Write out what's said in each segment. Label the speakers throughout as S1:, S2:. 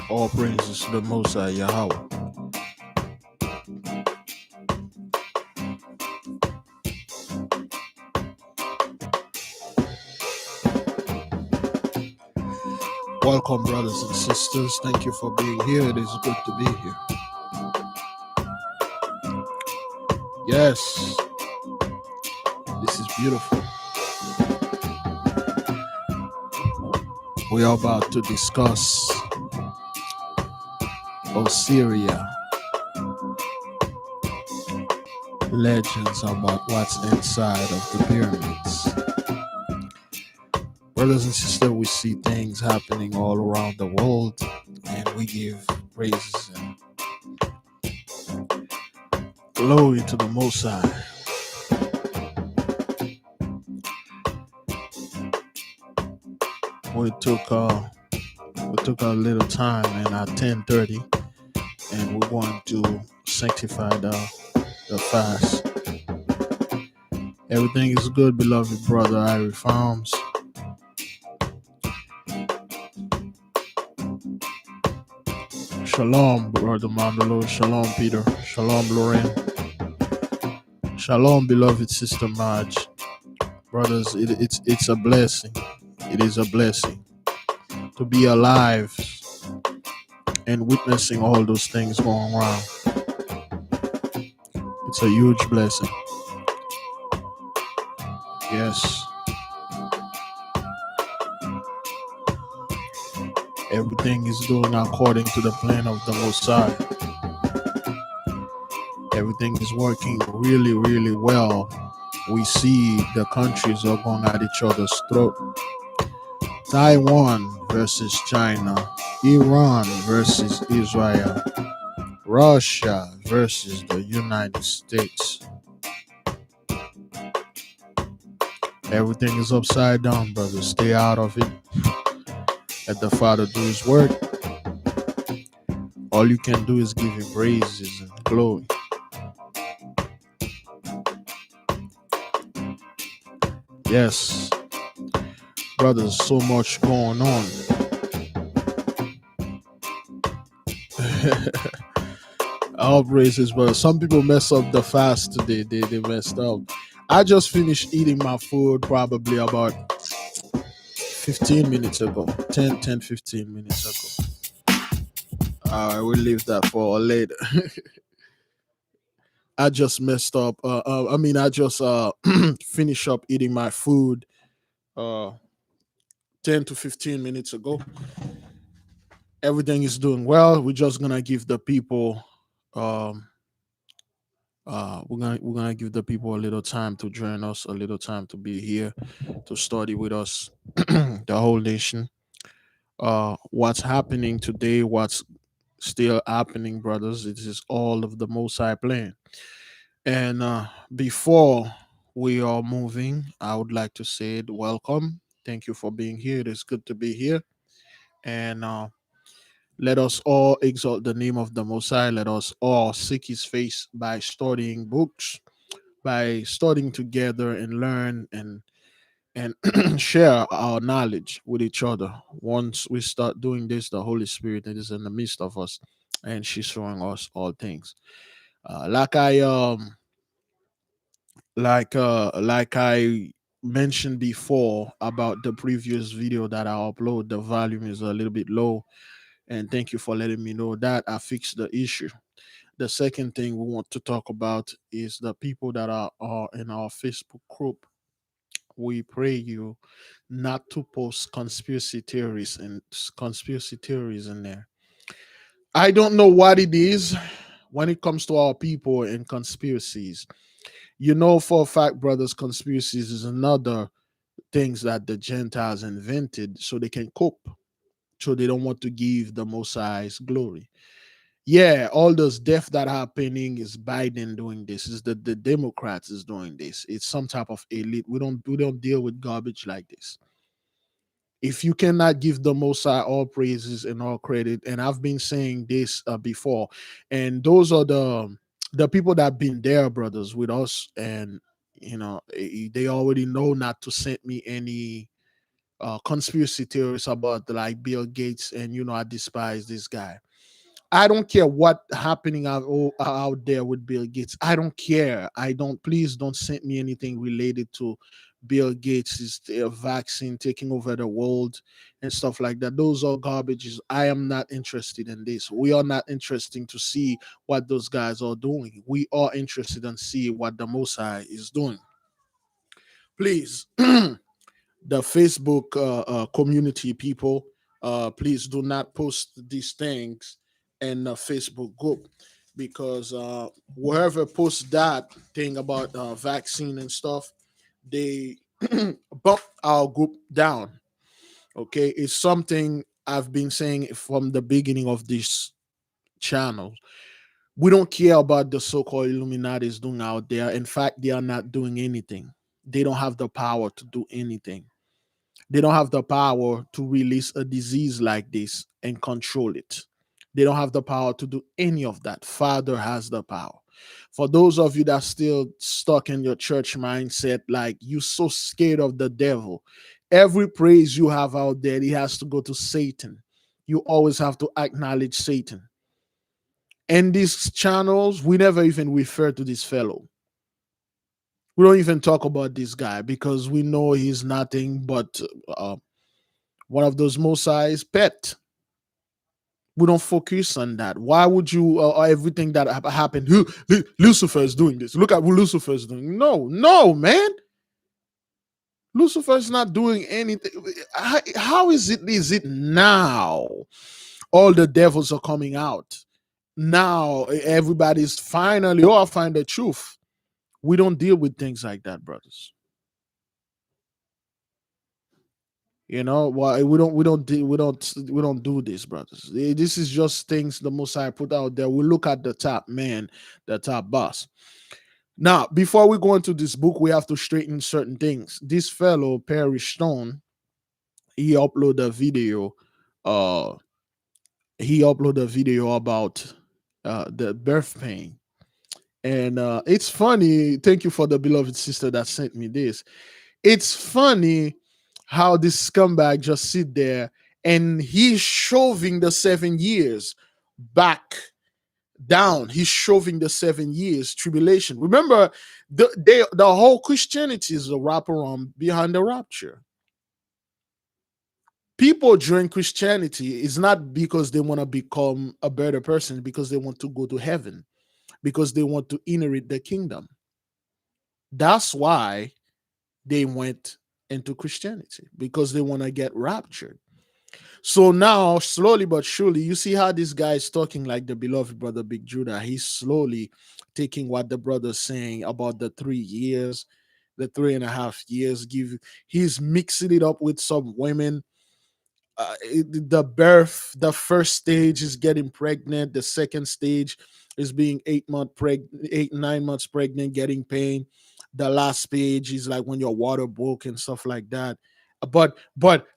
S1: All praises to the Most High Yahawah. Welcome, brothers and sisters. Thank you for being here. It is good to be here. Yes, this is beautiful. We are about to discuss Osiria, legends about what's inside of the pyramids. Brothers and sisters, we see things happening all around the world, and we give praises and glory to the Most High. We took a little time in our 10:30, and we're going to sanctify the fast. Everything is good, beloved brother Irie Farms. Shalom, brother Mandalo. Shalom, Peter. Shalom, Lorraine. Shalom, beloved sister Marge. Brothers, it's a blessing. It is a blessing to be alive and witnessing all those things going around. It's a huge blessing. Yes. Everything is doing according to the plan of the Most High. Everything is working really, really well. We see the countries are going at each other's throat. Taiwan versus China, Iran versus Israel, Russia versus the United States. Everything is upside down, brother. Stay out of it. Let the Father do his work. All you can do is give him praises and glory. Yes, brothers, so much going on. All praises, brother. Some people mess up the fast today. They messed up. I just finished eating my food probably about 15 minutes ago. 15 minutes ago. I will leave that for later. I just messed up. I just finished up eating my food 10 to 15 minutes ago. Everything is doing well. We're just gonna give the people we're gonna give the people a little time to join us, a little time to be here, to study with us, the whole nation. What's happening today, what's still happening, brothers, it is all of the Most High plan. And before we are moving, I would like to say welcome. Thank you for being here. It is good to be here. And let us all exalt the name of the Most High. Let us all seek his face by studying books, by studying together and learn and share our knowledge with each other. Once we start doing this, the Holy Spirit is in the midst of us, and she's showing us all things. Like I mentioned before about the previous video that I upload, the volume is a little bit low, and thank you for letting me know that. I fixed the issue. The second thing we want to talk about is the people that are in our Facebook group. We pray you not to post conspiracy theories in there. I don't know what it is when it comes to our people and conspiracies. You know for a fact, brothers, conspiracies is another things that the Gentiles invented so they can cope. So they don't want to give the Most High's glory. Yeah, all those death that happening is Biden doing this. Is the Democrats is doing this. It's some type of elite. We don't deal with garbage like this. If you cannot give the Most High all praises and all credit, and I've been saying this before, and those are the people that have been there, brothers, with us, and they already know not to send me conspiracy theories about like Bill Gates, and I despise this guy. I don't care what happening out there with Bill Gates. I don't care. I don't. Please don't send me anything related to Bill Gates' vaccine taking over the world and stuff like that. Those are garbages. I am not interested in this. We are not interested to see what those guys are doing. We are interested in see what the Most High is doing. Please, the Facebook community people, please do not post these things in the Facebook group, because whoever posts that thing about vaccine and stuff, they bump our group down. Okay, it's something I've been saying from the beginning of this channel. We don't care about the so-called Illuminati doing out there. In fact, they are not doing anything. They don't have the power to do anything. They don't have the power to release a disease like this and control it. They don't have the power to do any of that. Father has the power. For those of you that still stuck in your church mindset, like you so scared of the devil, every praise you have out there, it has to go to Satan. You always have to acknowledge Satan. And these channels, we never even refer to this fellow. We don't even talk about this guy because we know he's nothing but one of those Mosai's pet. We don't focus on that. Why would you everything that happened? Lucifer is doing this. Look at what Lucifer is doing. No, no, man. Lucifer is not doing anything. How is it? Is it now? All the devils are coming out. Now everybody's finally, oh, I find the truth. We don't deal with things like that, brothers. Why we don't do this, brothers. This is just things the Most High put out there. We look at the top man, the top boss. Now, before we go into this book, we have to straighten certain things. This fellow Perry Stone, he uploaded a video. Uh, he uploaded a video about the birth pain, and it's funny. Thank you for the beloved sister that sent me this. It's funny how this scumbag just sit there and he's shoving the 7 years back down. He's shoving the 7 years tribulation. Remember, the whole Christianity is a wraparound behind the rapture. People join Christianity is not because they want to become a better person, because they want to go to heaven, because they want to inherit the kingdom. That's why they went into Christianity, because they want to get raptured. So now, slowly but surely, you see how this guy is talking like the beloved brother Big Judah. He's slowly taking what the brother's saying about the 3 years, the 3.5 years. He's mixing it up with some women. The birth, the first stage is getting pregnant. The second stage is being 8 9 months pregnant, getting pain. The last stage is like when your water broke and stuff like that. But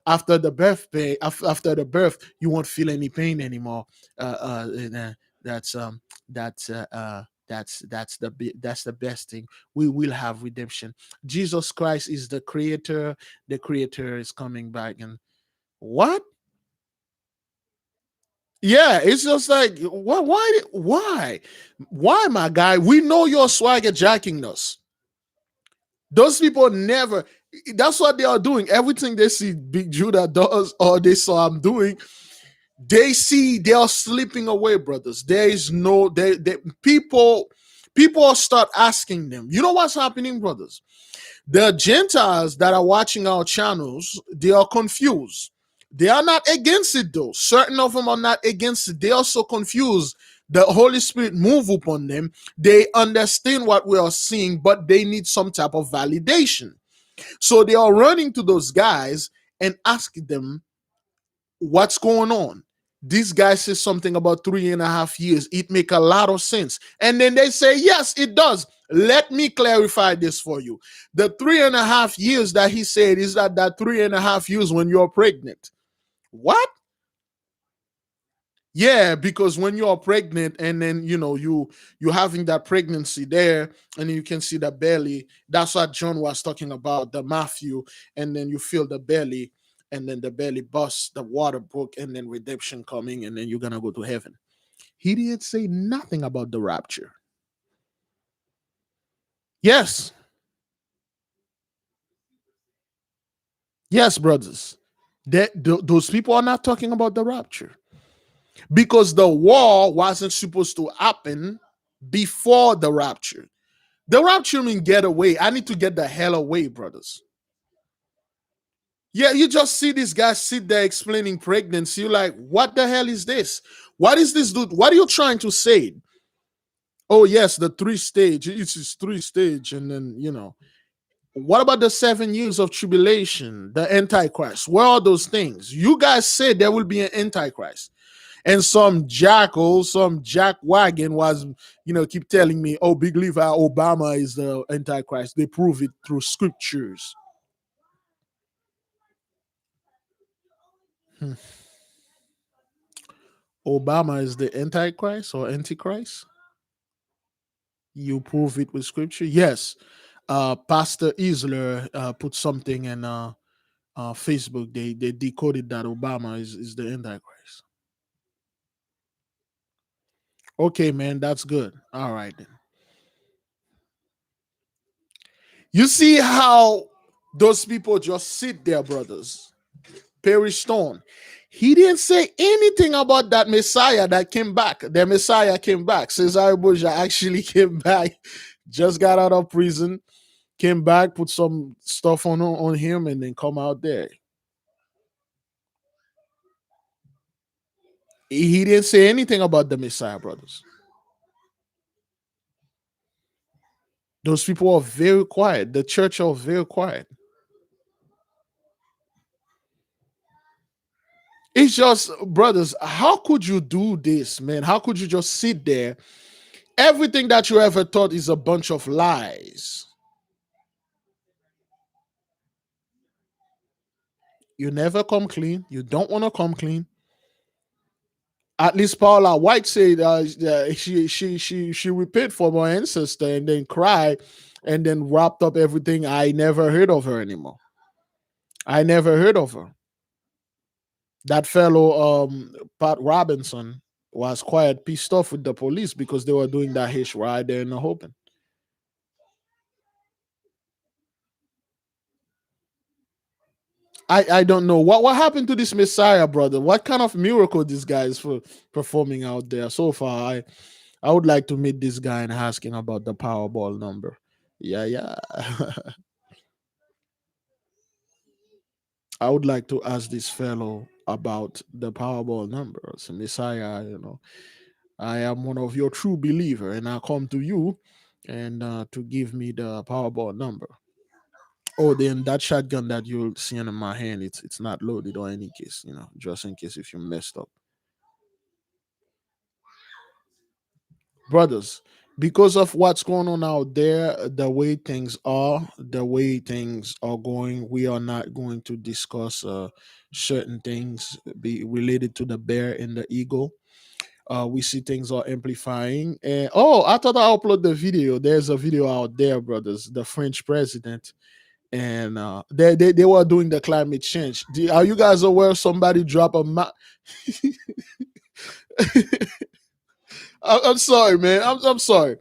S1: after the birth pain, after the birth, you won't feel any pain anymore. And, that's that's the best thing. We will have redemption. Jesus Christ is the creator. The creator is coming back. And what? Yeah, it's just like what? Why, my guy? We know you're swagger jacking us. Those people never. That's what they are doing. Everything they see Big Judah does, or they saw I'm doing, they see they are slipping away, brothers. There is no. People start asking them. You know what's happening, brothers? The Gentiles that are watching our channels, they are confused. They are not against it though. Certain of them are not against it. They are so confused. The Holy Spirit move upon them. They understand what we are seeing, but they need some type of validation. So they are running to those guys and asking them what's going on. This guy says something about 3.5 years. It make a lot of sense. And then they say, yes, it does. Let me clarify this for you. The 3.5 years that he said is that 3.5 years when you're pregnant. What? Yeah, because when you're pregnant and then you having that pregnancy there, and you can see the belly. That's what John was talking about, the Matthew, and then you feel the belly. and then the belly busts, the water broke, and then redemption coming, and then you're gonna go to heaven. He didn't say nothing about the rapture. Yes, yes, brothers. Those people are not talking about the rapture because the war wasn't supposed to happen before the rapture. The rapture means get away. I need to get the hell away, brothers. Yeah, you just see this guy sit there explaining pregnancy. You're like, what the hell is this? What is this, dude? What are you trying to say? Oh, yes, the three stage. It's his three stage. And then, what about the 7 years of tribulation, the Antichrist? Where are those things? You guys said there will be an Antichrist. And some jackal, some jackwagon was, keep telling me, oh, Big Levi, Obama is the Antichrist. They prove it through scriptures. Hmm. Obama is the Antichrist or Antichrist? You prove it with scripture? Yes. Pastor Isler put something in Facebook. They decoded that Obama is the Antichrist. Okay, man, that's good. All right then. You see how those people just sit there, brothers. Perry Stone. He didn't say anything about that Messiah that came back. The Messiah came back. Cesare Borgia actually came back, just got out of prison, came back, put some stuff on him, and then come out there. He didn't say anything about the Messiah, brothers. Those people are very quiet. The church are very quiet. It's just, brothers, how could you do this, man? How could you just sit there? Everything that you ever thought is a bunch of lies. You never come clean. You don't want to come clean. At least Paula White said she repented for my ancestor and then cried and then wrapped up everything. I never heard of her anymore. I never heard of her. That fellow Pat Robinson was quite pissed off with the police because they were doing that hitch right there in the open. I don't know what happened to this Messiah, brother. What kind of miracle this guy is for performing out there so far? I would like to meet this guy and ask him about the Powerball number. Yeah, yeah. I would like to ask this fellow about the Powerball numbers. Messiah, I am one of your true believer, and I come to you and to give me the Powerball number. Oh, then that shotgun that you'll see in my hand, it's not loaded or any case, just in case if you messed up. Brothers, because of what's going on out there, the way things are going, we are not going to discuss certain things be related to the bear and the eagle. We see things are amplifying. And oh, I thought I upload the video. There's a video out there, brothers. The French president and they were doing the climate change. Are you guys aware somebody drop a I'm sorry, man. I'm sorry.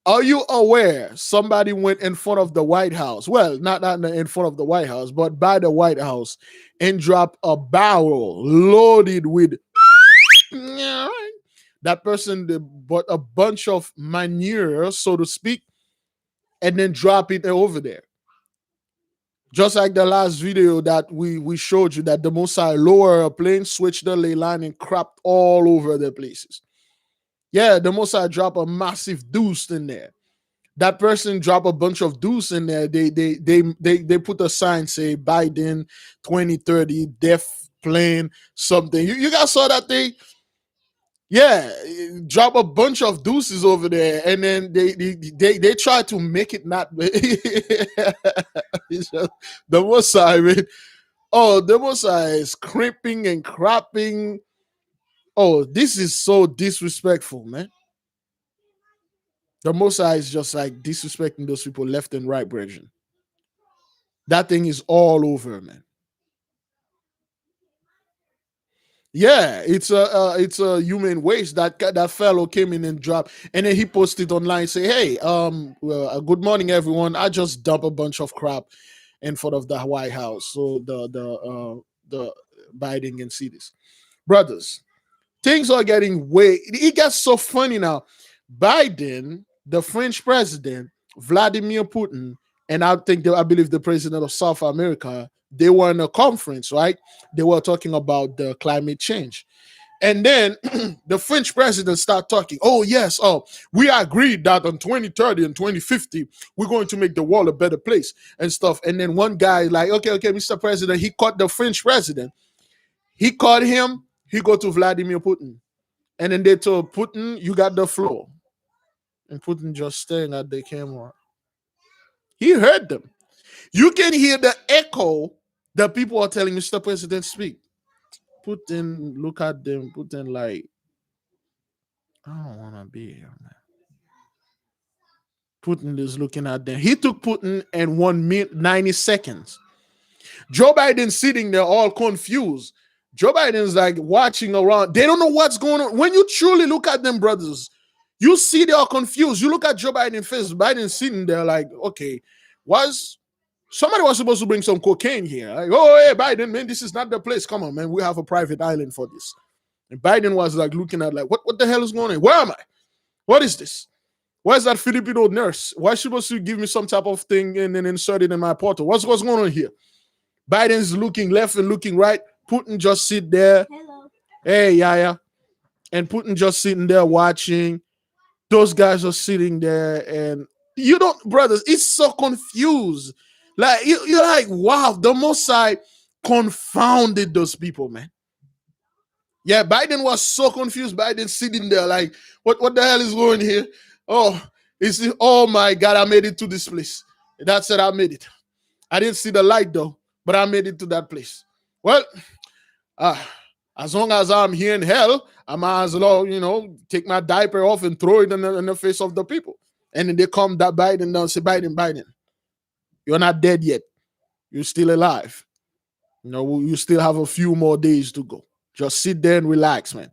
S1: Are you aware somebody went in front of the White House? Well, not in front of the White House, but by the White House and dropped a barrel loaded with that person bought a bunch of manure, so to speak, and then drop it over there. Just like the last video that we showed you, that the Mosai lower a plane, switched the ley line, and crapped all over the places. Yeah, the Mosai drop a massive deuce in there. That person drop a bunch of deuce in there. They put a sign say Biden 2030 death plane something. You guys saw that thing? Yeah, drop a bunch of deuces over there, and then they try to make it not. It's just, the Mosai, man. Oh, the Mosai is crimping and cropping. Oh, this is so disrespectful, man. The Mosai is just like disrespecting those people left and right, brethren. That thing is all over, man. Yeah, it's a human waste. That fellow came in and dropped, and then he posted online say, "Hey, good morning, everyone. I just dumped a bunch of crap in front of the White House, so the Biden can see this, brothers. Things are getting way. It gets so funny now. Biden, the French president, Vladimir Putin, and I believe the president of South America, they were in a conference, right? They were talking about the climate change. And then the French president start talking. Oh yes, we agreed that on 2030 and 2050 we're going to make the world a better place and stuff. And then one guy like, okay, Mr. President, he caught the French president. He caught him. He go to Vladimir Putin, and then they told Putin, "You got the floor," and Putin just staring at the camera. He heard them. You can hear the echo. The people are telling Mr. President speak. Putin look at them. Putin like, I don't want to be here, man. Putin is looking at them. He took Putin in 1 minute 90 seconds. Joe Biden sitting there all confused. Joe Biden's like watching around. They don't know what's going on. When you truly look at them, brothers, you see they are confused. You look at Joe Biden's face. Biden's sitting there like, okay, somebody was supposed to bring some cocaine here. Like, oh, hey, Biden, man, this is not the place. Come on, man. We have a private island for this. And Biden was like looking at like, what the hell is going on? Where am I? What is this? Where's that Filipino nurse? Why is she supposed to give me some type of thing and then insert it in my portal? What's going on here? Biden's looking left and looking right. Putin just sit there. Hello. Hey, yeah. And Putin just sitting there watching. Those guys are sitting there, and you don't, brothers, it's so confused. Like, you're like, wow, the Mossad confounded those people, man. Yeah, Biden was so confused. Biden sitting there like, what the hell is going here? Oh, oh my God, I made it to this place. That's it, I made it. I didn't see the light though, but I made it to that place. Well, uh, as long as I'm here in hell, I might as well, take my diaper off and throw it in the face of the people. And then they come that Biden down and say, Biden, you're not dead yet. You're still alive. You still have a few more days to go. Just sit there and relax, man.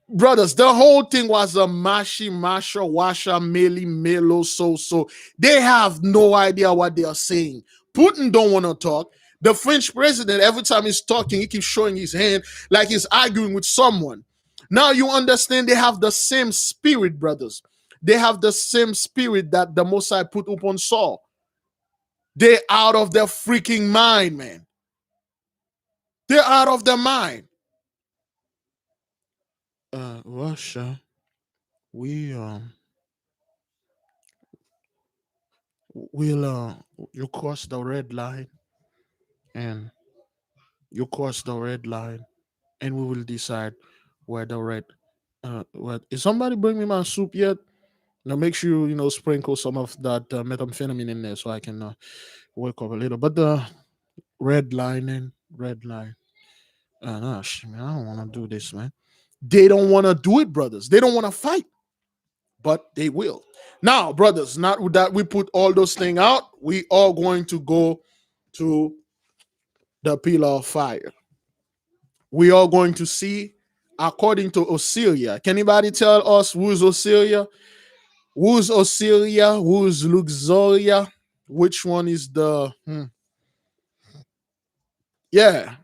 S1: Brothers, the whole thing was a mashi, masha, washa, meli, melo, so. They have no idea what they are saying. Putin don't want to talk. The French president, every time he's talking, he keeps showing his hand like he's arguing with someone. Now you understand they have the same spirit, brothers. They have the same spirit that the Mosai put upon Saul. They're out of their freaking mind, man. They're out of their mind. Russia, we we'll you cross the red line, and you cross the red line, and we will decide where the red what is. Somebody bring me my soup yet? Now make sure you sprinkle some of that methamphetamine in there so I can wake up a little. But the red line. No, man, I don't want to do this, man. They don't want to do it, brothers. They don't want to fight, but they will. Now, brothers, not that we put all those things out, we are going to go to the pillar of fire. We are going to see according to Osiria. Can anybody tell us who's Osiria? Who's Osiria? Who's Luxoria? Which one is the yeah?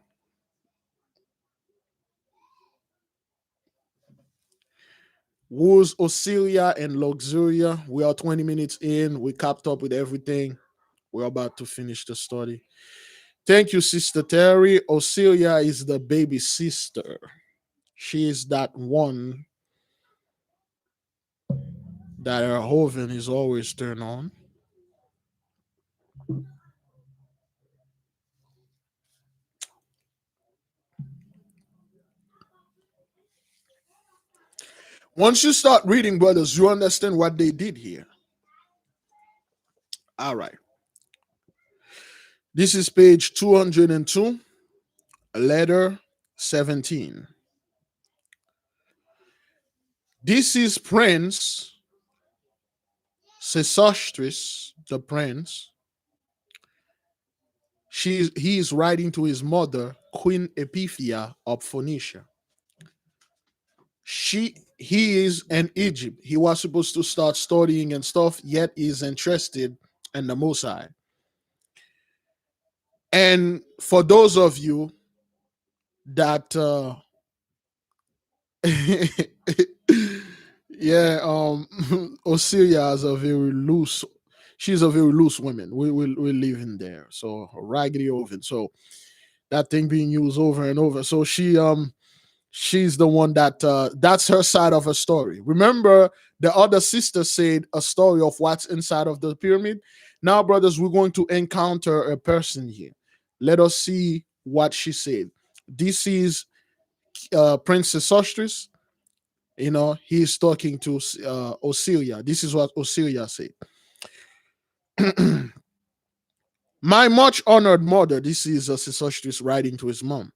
S1: Who's Osiria and Luxuria? We are 20 minutes in. We capped up with everything. We're about to finish the study. Thank you, Sister Terry. Osiria is the baby sister. She is that one that her oven is always turned on. Once you start reading, brothers, you understand what they did here. All right. This is page 202, letter 17. This is Prince Sesostris, the prince. He is writing to his mother, Queen Epithia of Phoenicia. He is in Egypt. He was supposed to start studying and stuff, yet is interested in the Most High. And for those of you that yeah, Osiria is a very loose. She's a very loose woman. We live in there, so a raggedy oven. So that thing being used over and over. So she's the one that that's her side of a story. Remember, the other sister said a story of what's inside of the pyramid. Now, brothers, we're going to encounter a person here. Let us see what she said. This is Princess Ostrich. You know, he's talking to Osiria. This is what Osiria said. My much honored mother, this is Sesostris writing to his mom.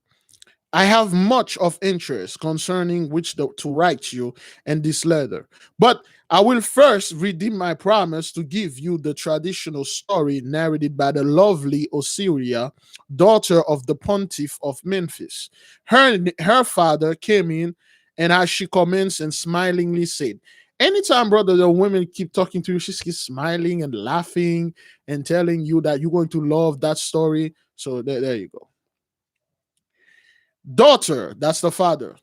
S1: I have much of interest concerning which to write you in this letter. But I will first redeem my promise to give you the traditional story narrated by the lovely Osiria, daughter of the pontiff of Memphis. Her father came in, and as she commenced and smilingly said, anytime, brother, the women keep talking to you, she keeps smiling and laughing and telling you that you're going to love that story. So there you go. Daughter, that's the father.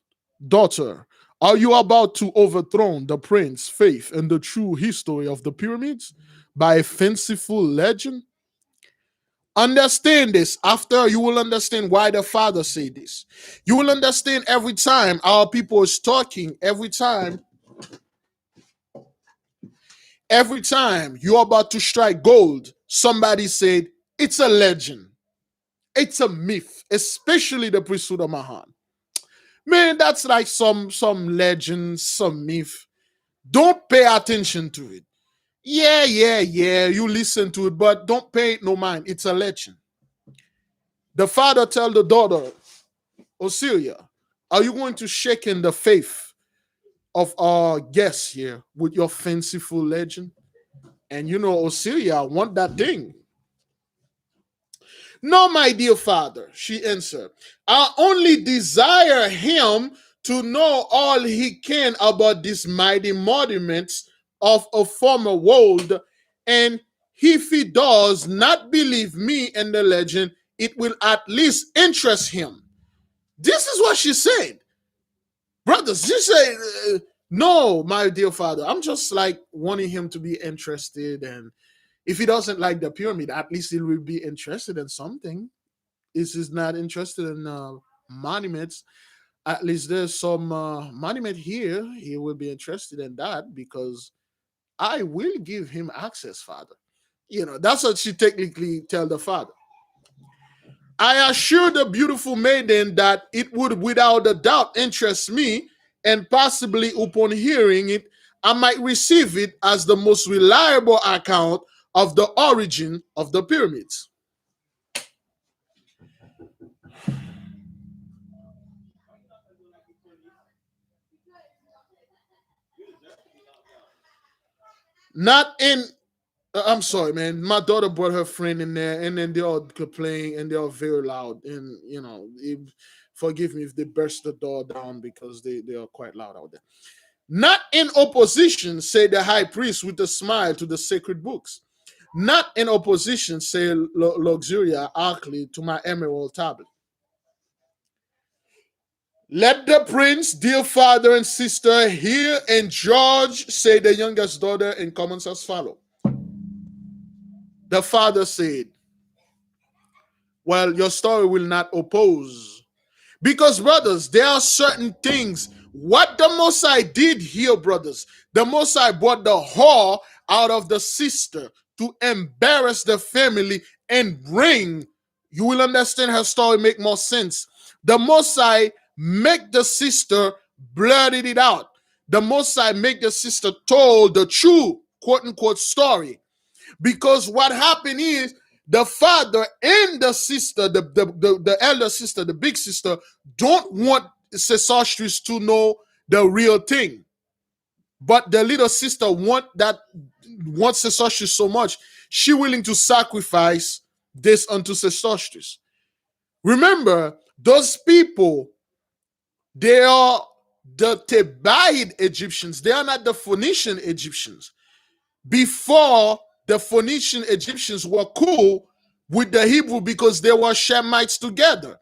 S1: Daughter, are you about to overthrow the prince's faith in the true history of the pyramids by a fanciful legend? Understand this. After you will understand why the father said this. You will understand every time our people is talking, every time you're about to strike gold, somebody said it's a legend. It's a myth, especially the priesthood of Mahan. Man, that's like some legend, some myth. Don't pay attention to it. Yeah. You listen to it, but don't pay it no mind. It's a legend. The father tell the daughter, Osiria, are you going to shake in the faith of our guests here with your fanciful legend? And you know, Osiria want that thing. No, my dear father, she answered. I only desire him to know all he can about these mighty monuments of a former world. And if he does not believe me in the legend, it will at least interest him. This is what she said. Brothers, she said, no, my dear father, I'm just like wanting him to be interested. And if he doesn't like the pyramid, at least he will be interested in something. Is not interested in monuments, at least there's some monument here. He will be interested in that because I will give him access, father. You know, that's what she technically tell the father. I assure the beautiful maiden that it would without a doubt interest me, and possibly upon hearing it, I might receive it as the most reliable account of the origin of the pyramids. Not in I'm sorry, man. My daughter brought her friend in there, and then they all playing, and they are very loud. And you know, forgive me if they burst the door down because they are quite loud out there. Not in opposition, say the high priest with a smile to the sacred books. Not in opposition, say Luxuria Arkley to my emerald tablet. Let the prince, dear father and sister, hear and judge, say the youngest daughter, and comments as follow. The father said, well, your story will not oppose. Because, brothers, there are certain things. What the Mosai did here, brothers, the Mosai brought the whore out of the sister to embarrass the family and bring, you will understand her story make more sense. The Mosai make the sister blurted it out. The Mosai make the sister told the true quote unquote story. Because what happened is the father and the sister, the elder sister, the big sister, don't want Sesostris to know the real thing. But the little sister wants Sesostris so much, she willing to sacrifice this unto Sesostris. Remember, those people, they are The Thebaid Egyptians, they are not the Phoenician Egyptians. Before, the Phoenician Egyptians were cool with the Hebrew because they were Shemites together.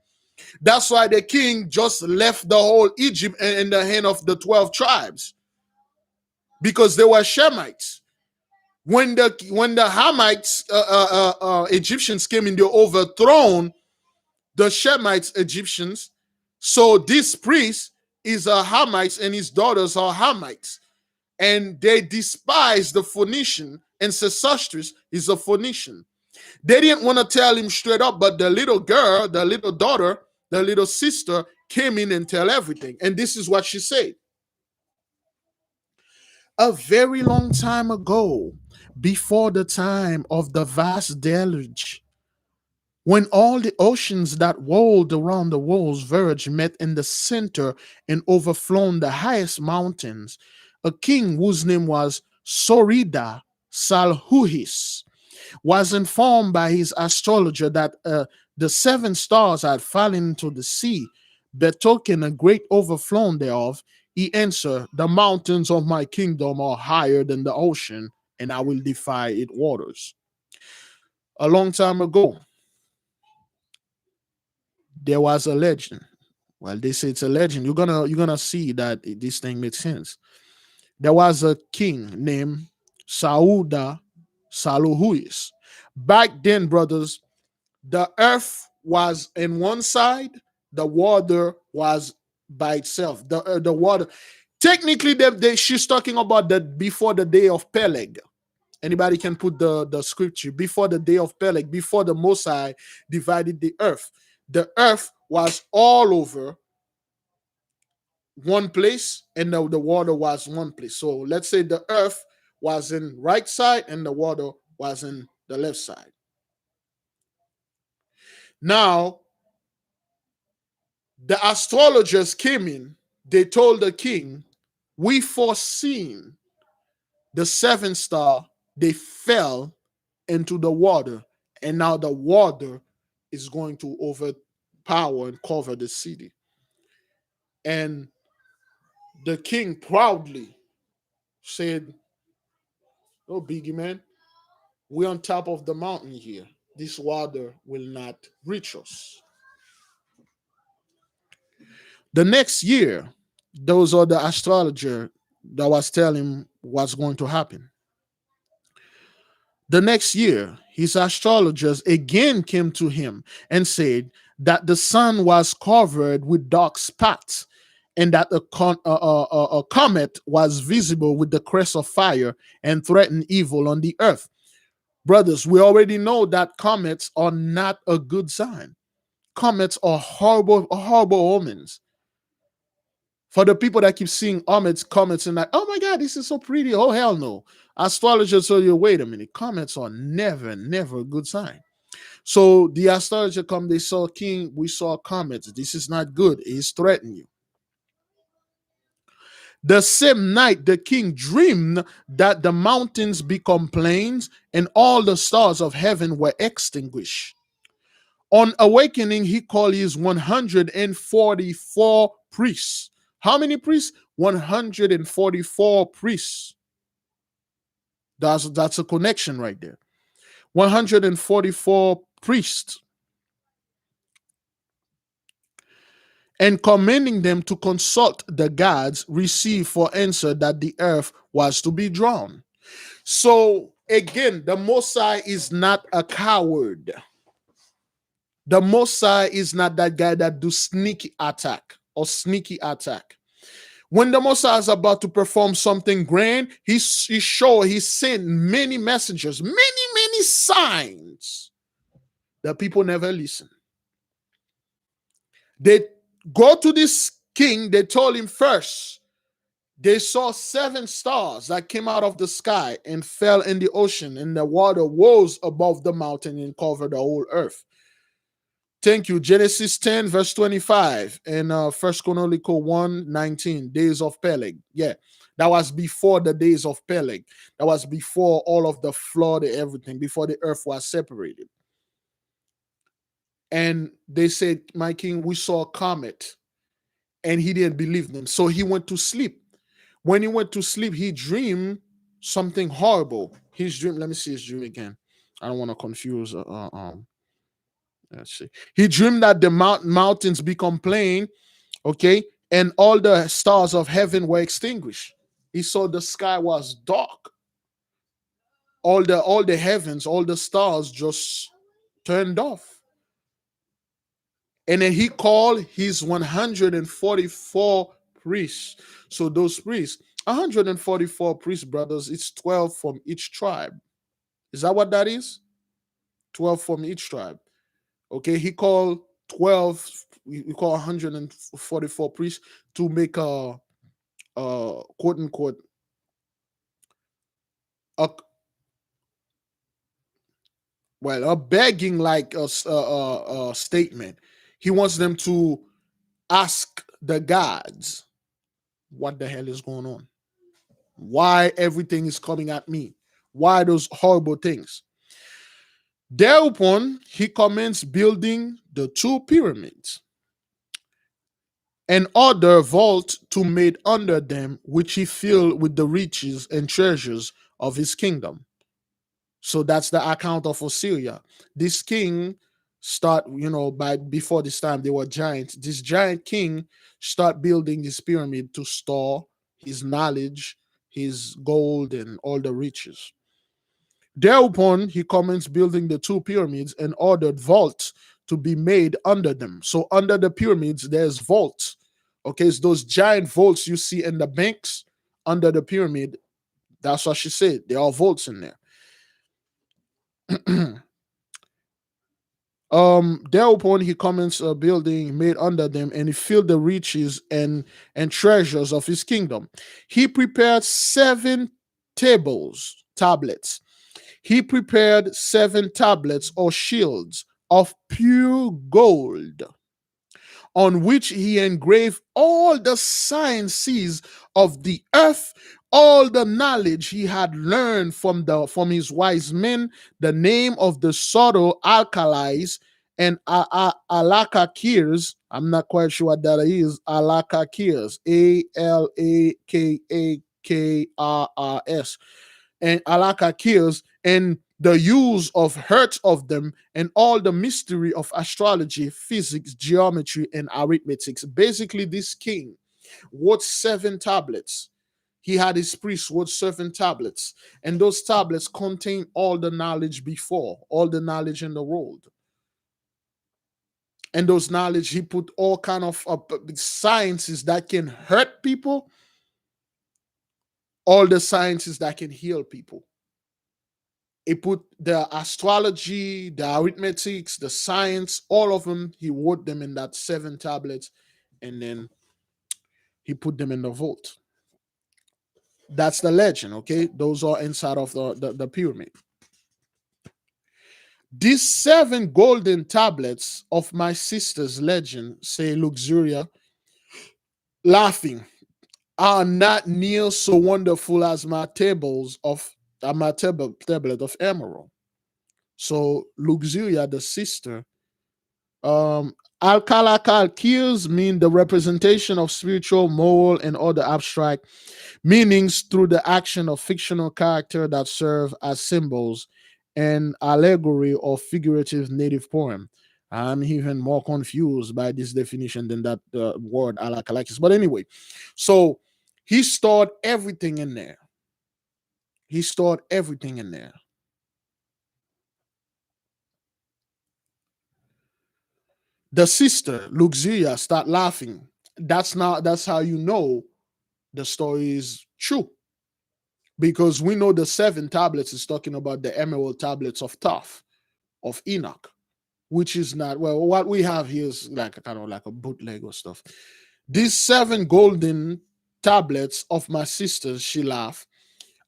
S1: That's why the king just left the whole Egypt in the hand of the 12 tribes, because they were Shemites. When the Hamites Egyptians came in, they overthrown the Shemites Egyptians. So this priest is a Hamite and his daughters are Hamites, and they despise the Phoenician, and Sesostris is a Phoenician. They didn't want to tell him straight up, but the little girl, the little daughter, the little sister came in and tell everything. And this is what she said. A very long time ago, before the time of the vast deluge, when all the oceans that rolled around the world's verge met in the center and overflown the highest mountains, a king whose name was Sorida Salhuhis was informed by his astrologer that the seven stars had fallen into the sea, betoken a great overflow thereof. He answered, the mountains of my kingdom are higher than the ocean, and I will defy its waters. A long time ago, there was a legend. Well, they say it's a legend. You're gonna see that this thing makes sense. There was a king named Sauda Saluhuis. Back then, brothers, the earth was in one side, the water was by itself. The water, technically, she's talking about that before the day of Peleg. Anybody can put the scripture before the day of Peleg, before the Mosai divided the earth. The earth was all over one place, and the water was one place. So let's say the earth was in right side and the water was in the left side. Now, the astrologers came in, they told the king, we foreseen the seven star, they fell into the water, and now the water is going to overpower and cover the city. And the king proudly said, oh, Biggie man, we're on top of the mountain here. This water will not reach us. The next year, those are the astrologer that was telling him what's going to happen. The next year, his astrologers again came to him and said that the sun was covered with dark spots and that a comet was visible with the crest of fire and threatened evil on the earth. Brothers, we already know that comets are not a good sign. Comets are horrible omens. For the people that keep seeing comets and like, oh my God, this is so pretty. Oh, hell no. Astrologers tell you, wait a minute, comets are never a good sign. So the astrologer come, they saw king, we saw comets. This is not good. He's threatening you. The same night, the king dreamed that the mountains become plains and all the stars of heaven were extinguished. On awakening, he called his 144 priests. How many priests? 144 priests. That's a connection right there. 144 priests. And commanding them to consult the gods, received for answer that the earth was to be drawn. So again, the Mosai is not a coward. The Mosai is not that guy that do sneaky attack or sneaky attack. When the Mosai is about to perform something grand, he sent many messengers, many signs that people never listen. They go to this king, they told him first, they saw 7 stars that came out of the sky and fell in the ocean, and the water rose above the mountain and covered the whole earth. Thank you. Genesis 10, verse 25, and First Chronicle 1:19, days of Peleg. Yeah, that was before the days of Peleg. That was before all of the flood and everything, before the earth was separated. And they said, my king, we saw a comet, and he didn't believe them. So he went to sleep. When he went to sleep, he dreamed something horrible. His dream, let me see his dream again. I don't want to confuse. Let's see. He dreamed that the mountains become plain, okay, and all the stars of heaven were extinguished. He saw the sky was dark. All the heavens, all the stars just turned off. And then he called his 144 priests. So those priests, 144 priests, brothers, it's 12 from each tribe. Is that what that is? 12 from each tribe. Okay, he called 12, we call 144 priests to make a quote unquote a a begging like a statement. He wants them to ask the gods what the hell is going on, why everything is coming at me, why those horrible things. Thereupon he commenced building the two pyramids and other vault to made under them, which he filled with the riches and treasures of his kingdom. So that's the account of Osiria. This king start, by before this time they were giants. This giant king start building this pyramid to store his knowledge, his gold, and all the riches. Thereupon he commenced building the two pyramids and ordered vaults to be made under them. So under the pyramids, there's vaults. Okay, it's those giant vaults you see in the banks under the pyramid. That's what she said. There are vaults in there. Thereupon he commenced a building made under them, and he filled the riches and treasures of his kingdom. He prepared tablets. He prepared 7 tablets or shields of pure gold, on which he engraved all the sciences of the earth, all the knowledge he had learned from his wise men, the name of the subtle alkalis and alakakirs. I'm not quite sure what that is. Alakakirs, Alakakrs, and alakakirs, and the use of hurt of them, and all the mystery of astrology, physics, geometry, and arithmetics. Basically, this king wrote 7 tablets. He had his priests wrote 7 tablets, and those tablets contain all the knowledge before, all the knowledge in the world. And those knowledge, he put all kind of sciences that can hurt people, all the sciences that can heal people. He put the astrology, the arithmetics, the science, all of them, he wrote them in that 7 tablets, and then he put them in the vault. That's the legend, okay? Those are inside of the pyramid. These 7 golden tablets of my sister's legend, say Luxuria, laughing, are not near so wonderful as my tablet of emerald. So Luxuria, the sister, Alkalakal mean the representation of spiritual, moral, and other abstract meanings through the action of fictional character that serve as symbols and allegory or figurative native poem. I'm even more confused by this definition than that word alakalakis. But anyway, so he stored everything in there. He stored everything in there. The sister Luxuria start laughing. That's how you know the story is true, because we know the 7 tablets is talking about the emerald tablets of Toph, of Enoch, which is not, well, what we have here is like a kind of like a bootleg or stuff. These 7 golden tablets of my sisters, she laughed,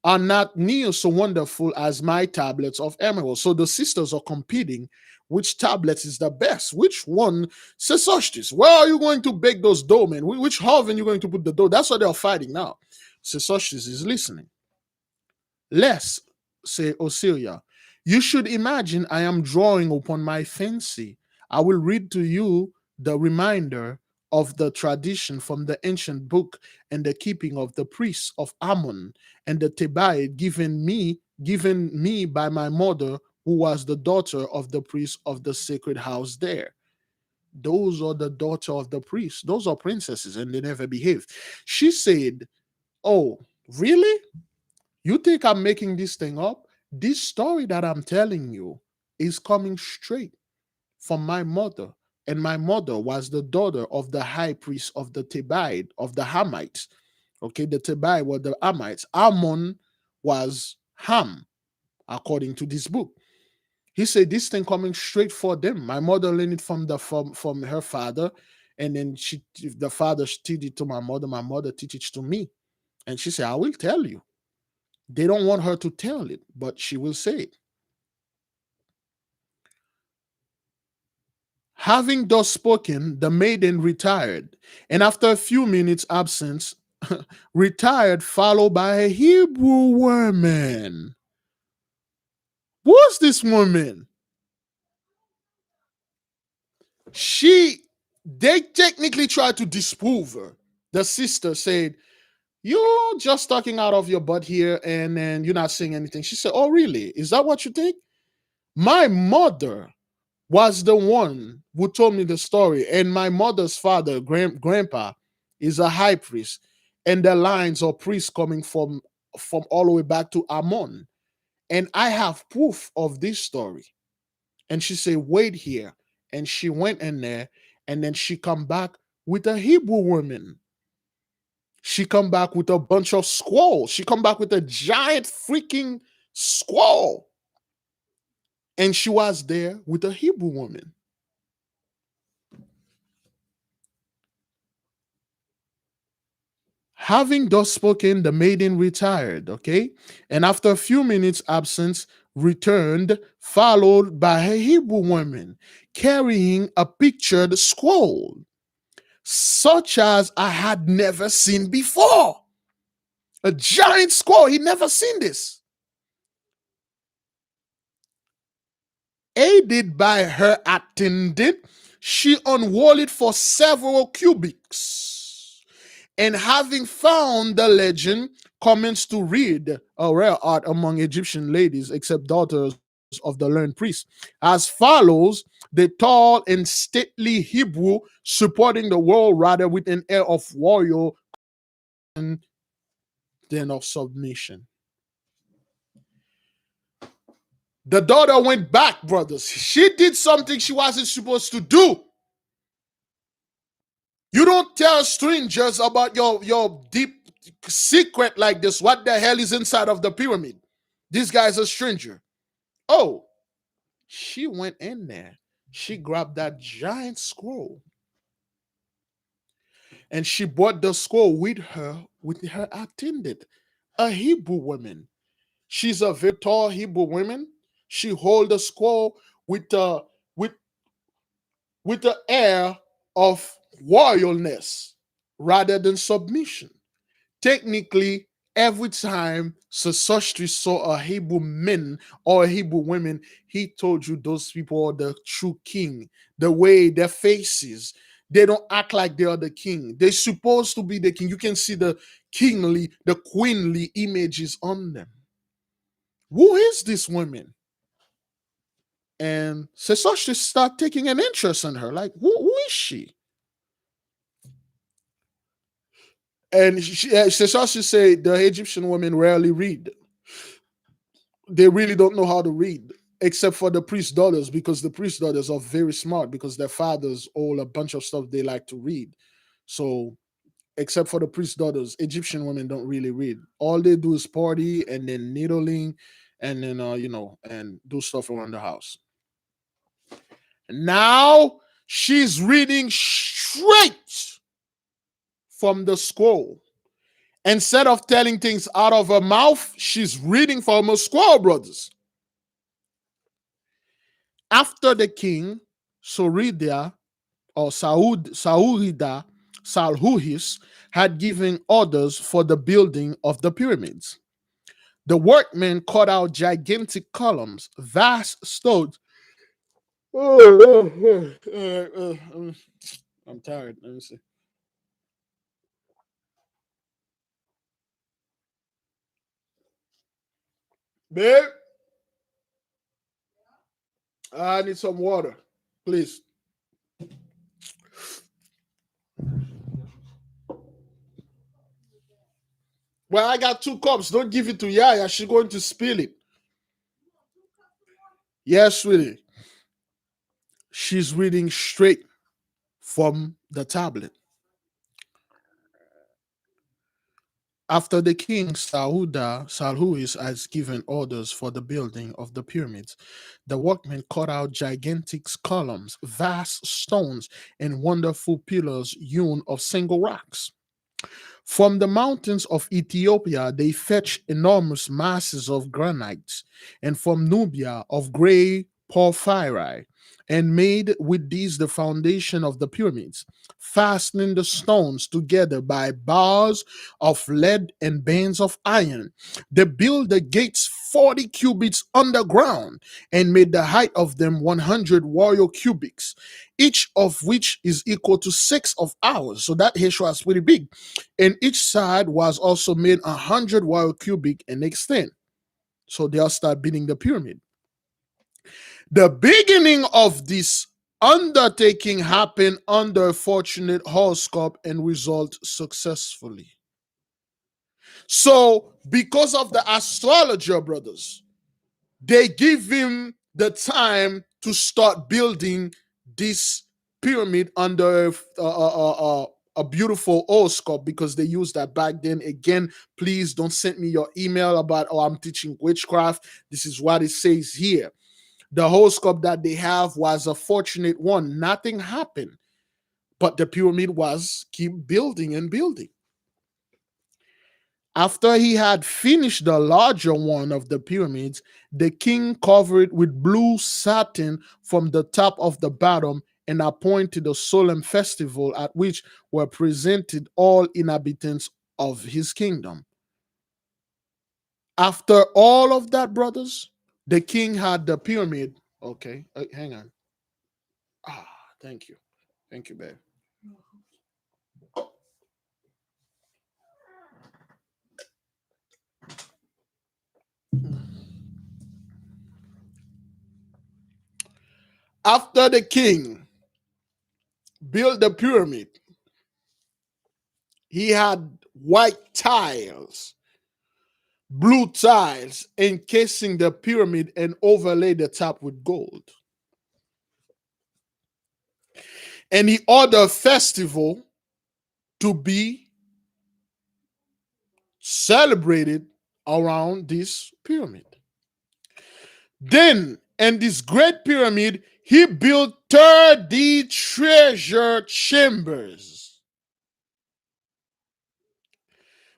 S1: are not near so wonderful as my tablets of emerald. So the sisters are competing which tablet is the best. Which one says Sesostis? Where are you going to bake those dough, man? Which oven you going to put the dough? That's what they're fighting now. Sesostis is listening. Less, say Osiria, you should imagine I am drawing upon my fancy. I will read to you the reminder of the tradition from the ancient book and the keeping of the priests of Ammon and the Thebaid given me by my mother, who was the daughter of the priest of the sacred house there. Those are the daughter of the priest. Those are princesses, and they never behaved. She said, "Oh, really? You think I'm making this thing up? This story that I'm telling you is coming straight from my mother. And my mother was the daughter of the high priest of the Thebaid, of the Hamites. Okay, the Thebaid were the Hamites. Ammon was Ham, according to this book. He said this thing coming straight for them. My mother learned it from her father, and then the father teach it to my mother teach it to me. And she said, I will tell you. They don't want her to tell it, but she will say it. Having thus spoken, the maiden retired, and after a few minutes' absence, retired, followed by a Hebrew woman. Who's this woman? They technically tried to disprove her. The sister said, "You're just talking out of your butt here, and then you're not saying anything." She said, "Oh, really? Is that what you think? My mother was the one who told me the story, and my mother's father, grandpa, is a high priest, and the lines are priests coming from all the way back to Ammon, and I have proof of this story." And she said, "Wait here," and she went in there, and then she come back with a Hebrew woman. She come back with a bunch of squalls. She come back with a giant freaking squall, and she was there with a Hebrew woman. Having thus spoken, the maiden retired, okay? And after a few minutes' absence, returned, followed by a Hebrew woman, carrying a pictured scroll, such as I had never seen before. A giant scroll. He never seen this. Aided by her attendant, she unrolled it for several cubits, and having found the legend, commenced to read, a rare art among Egyptian ladies, except daughters of the learned priest, as follows: the tall and stately Hebrew, supporting the world rather with an air of royal than of submission. The daughter went back, brothers. She did something she wasn't supposed to do. You don't tell strangers about your deep secret like this. What the hell is inside of the pyramid? This guy's a stranger. Oh, she went in there. She grabbed that giant scroll, and she brought the scroll with her attendant, a Hebrew woman. She's a very tall Hebrew woman. She hold the scroll with with the air of royalness rather than submission. Technically, every time Sesostri saw a Hebrew man or a Hebrew woman, he told you those people are the true king. The way their faces, they don't act like they are the king. They're supposed to be the king. You can see the kingly, the queenly images on them. Who is this woman? And Sesostri start taking an interest in her. Like, who is she? And Sesostri say the Egyptian women rarely read. They really don't know how to read, except for the priest daughters, because the priest daughters are very smart because their fathers own a bunch of stuff they like to read. So, except for the priest daughters, Egyptian women don't really read. All they do is party and then needling, and then and do stuff around the house. Now she's reading straight from the scroll. Instead of telling things out of her mouth, she's reading from a scroll, brothers. After the king, Sauridia or Saurida Salhuhis had given orders for the building of the pyramids, the workmen cut out gigantic columns, vast stones. I'm I'm tired. Let me see. Babe, I need some water, please. Well, I got 2 cups. Don't give it to Yaya. She's going to spill it. Yes, sweetie. She's reading straight from the tablet. After the king Salhuis has given orders for the building of the pyramids, the workmen cut out gigantic columns, vast stones, and wonderful pillars hewn of single rocks. From the mountains of Ethiopia, they fetched enormous masses of granite, and from Nubia of gray porphyry, and made with these the foundation of the pyramids, fastening the stones together by bars of lead and bands of iron. They built the gates 40 cubits underground, and made the height of them 100 royal cubits, each of which is equal to 6 of ours. So that here was pretty big. And each side was also made 100 royal cubit in extent. So they'll start building the pyramid. The beginning of this undertaking happened under fortunate horoscope and result successfully. So, because of the astrologer brothers, they give him the time to start building this pyramid under a beautiful horoscope, because they used that back then. Again, please don't send me your email about, oh, I'm teaching witchcraft. This is what it says here. The horoscope that they have was a fortunate one. Nothing happened, but the pyramid was keep building and building. After he had finished the larger one of the pyramids, the king covered with blue satin from the top of the bottom, and appointed a solemn festival at which were presented all inhabitants of his kingdom. After all of that, brothers, the king had the pyramid. Okay, hang on. Ah, thank you. Thank you, babe. After the king built the pyramid, he had white tiles, blue tiles encasing the pyramid, and overlaid the top with gold. And he ordered a festival to be celebrated around this pyramid. Then, in this great pyramid, he built 30 treasure chambers,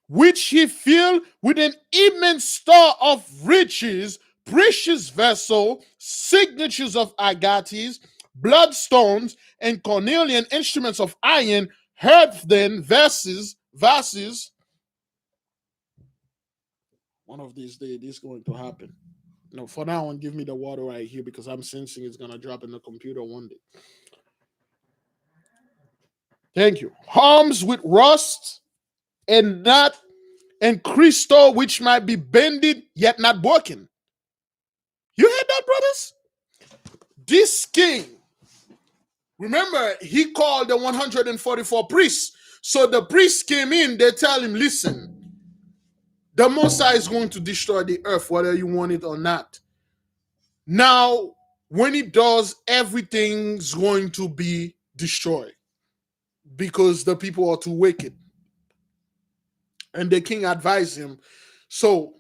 S1: which he filled with an immense store of riches, precious vessel, signatures of agates, bloodstones, and cornelian instruments of iron, earthen vases. One of these days, this is going to happen. No, for now on, give me the water right here, because I'm sensing it's gonna drop in the computer one day. Thank you. Arms with rust and not and crystal which might be bended yet not broken. You heard that, brothers? This king, remember, he called the 144 priests. So the priests came in, they tell him, listen, the Messiah is going to destroy the earth, whether you want it or not. Now, when he does, everything's going to be destroyed, because the people are too wicked. And the king advised him. So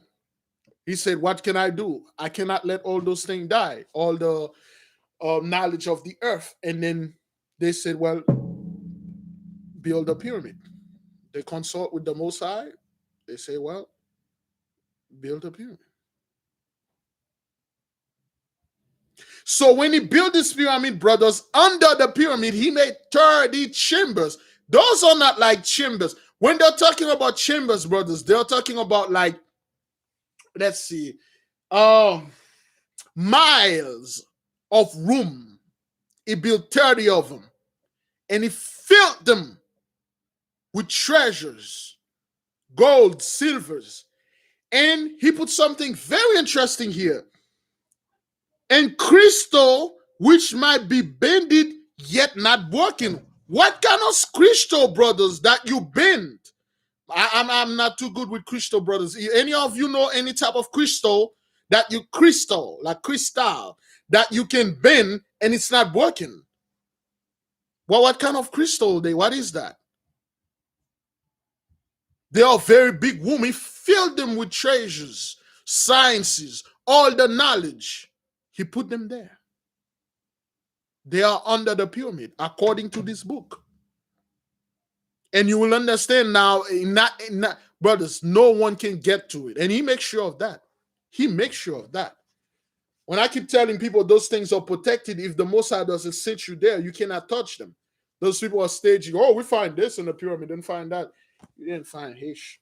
S1: he said, what can I do? I cannot let all those things die, all the knowledge of the earth. And then they said, well, build a pyramid. They consult with the Most High. They say, well, build a pyramid. So when he built this pyramid, brothers, under the pyramid, he made 30 chambers. Those are not like chambers. When they're talking about chambers, brothers, they're talking about, like, let's see, miles of room. He built 30 of them. and he filled them with treasures, gold, silvers. And he put something very interesting here. And crystal, which might be bended yet not broken. What kind of crystal, brothers, that you bend? I'm not too good with crystal, brothers. Any of you know any type of crystal that you like crystal, that you can bend and it's not broken? Well, what kind of crystal what is that? They are very big women. He filled them with treasures, sciences, all the knowledge. He put them there. They are under the pyramid, according to this book. And you will understand now, brothers, no one can get to it. And he makes sure of that. He makes sure of that. When I keep telling people those things are protected, if the Most High doesn't sit you there, you cannot touch them. Those people are staging, oh, we find this in the pyramid, didn't find that. You didn't find Hish.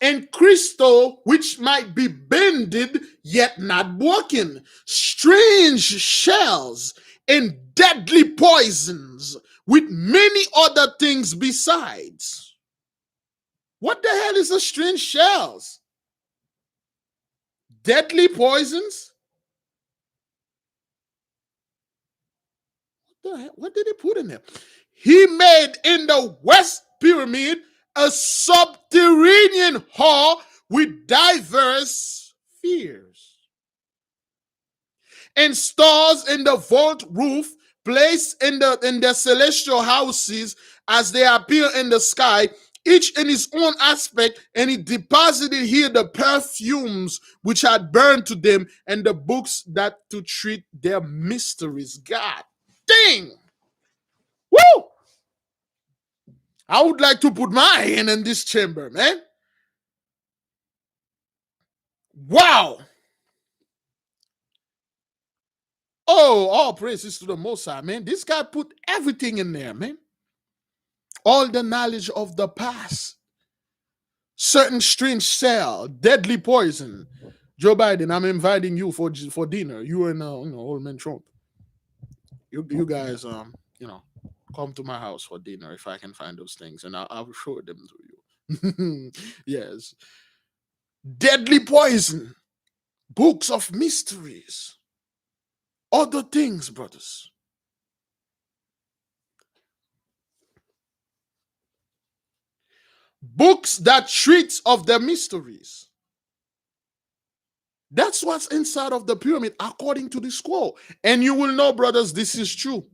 S1: And crystal, which might be bended yet not broken, strange shells and deadly poisons, with many other things besides. What the hell is a strange shells? Deadly poisons? What the hell? What did he put in there? He made in the West Pyramid a subterranean hall with diverse fears, and stars in the vault roof, placed in the celestial houses as they appear in the sky, each in its own aspect, and he deposited here the perfumes which had burned to them, and the books that to treat their mysteries. God dang! Woo! I would like to put my hand in this chamber, man. Wow! Oh, all praises to the Most High, man. This guy put everything in there, man. All the knowledge of the past, certain strange cell, deadly poison. Joe Biden, I'm inviting you for dinner. You and old man Trump. You guys, come to my house for dinner if I can find those things, and I'll show them to you. Yes, deadly poison, books of mysteries, other things, brothers. Books that treats of the mysteries. That's what's inside of the pyramid, according to the scroll. And you will know, brothers, this is true.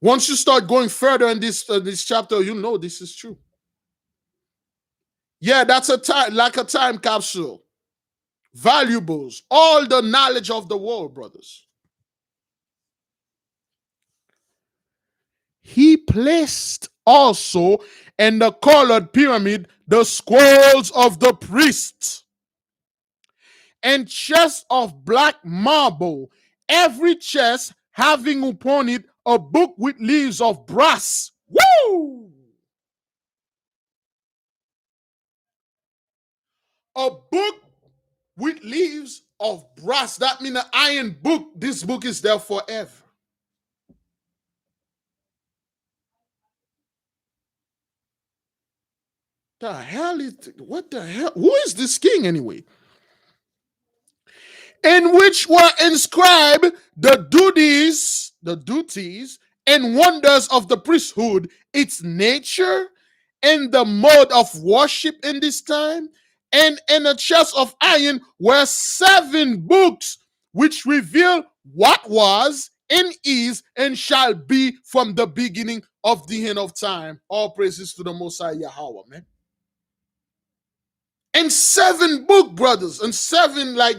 S1: Once you start going further in this chapter, you know this is true. Yeah, that's a time capsule. Valuables, all the knowledge of the world, brothers. He placed also in the colored pyramid the scrolls of the priests and chests of black marble, every chest having upon it a book with leaves of brass. Woo! A book with leaves of brass. That means an iron book. This book is there forever. What the hell? Who is this king anyway? In which were inscribed the duties and wonders of the priesthood, its nature, and the mode of worship in this time. And in a chest of iron were 7 books which reveal what was and is and shall be from the beginning of the end of time. All praises to the Most High YAHAWAH, man. And 7 book, brothers, and 7, like,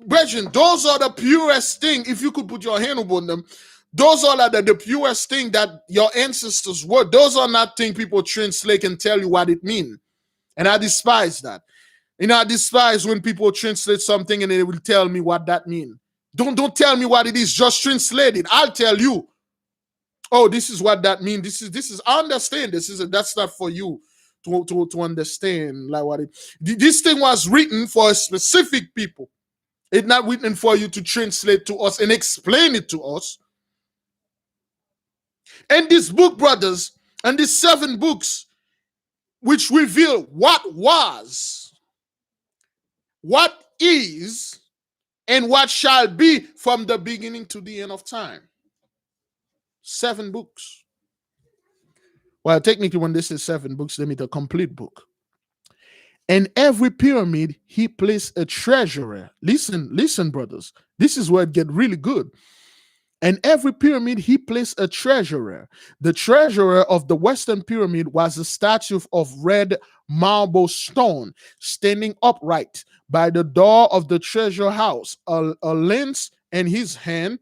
S1: brethren, those are the purest thing. If you could put your hand upon them, those are the purest thing that your ancestors were. Those are not things people translate and tell you what it means. And I despise that. I despise when people translate something and they will tell me what that means. Don't tell me what it is. Just translate it. I'll tell you. Oh, this is what that means. This is. I understand. That's not for you to understand like what it. This thing was written for a specific people. It's not written for you to translate to us and explain it to us. And this book, brothers, and these 7 books, which reveal what was, what is, and what shall be from the beginning to the end of time. 7 books. Well, technically, when this is 7 books, they mean the complete book. And every pyramid, he placed a treasurer. Listen, brothers. This is where it gets really good. And every pyramid, he placed a treasurer. The treasurer of the Western Pyramid was a statue of red marble stone, standing upright by the door of the treasure house, a lance in his hand,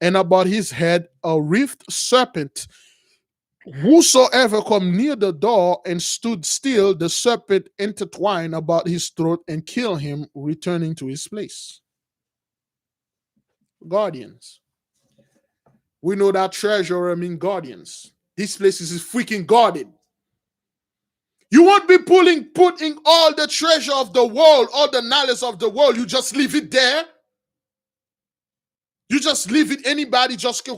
S1: and about his head a wreathed serpent. Whosoever come near the door and stood still, the serpent intertwined about his throat and killed him, returning to his place. Guardians. We know that treasurer means guardians. This place is freaking guarded. You won't be putting all the treasure of the world, all the knowledge of the world. You just leave it there. You just leave it. Anybody just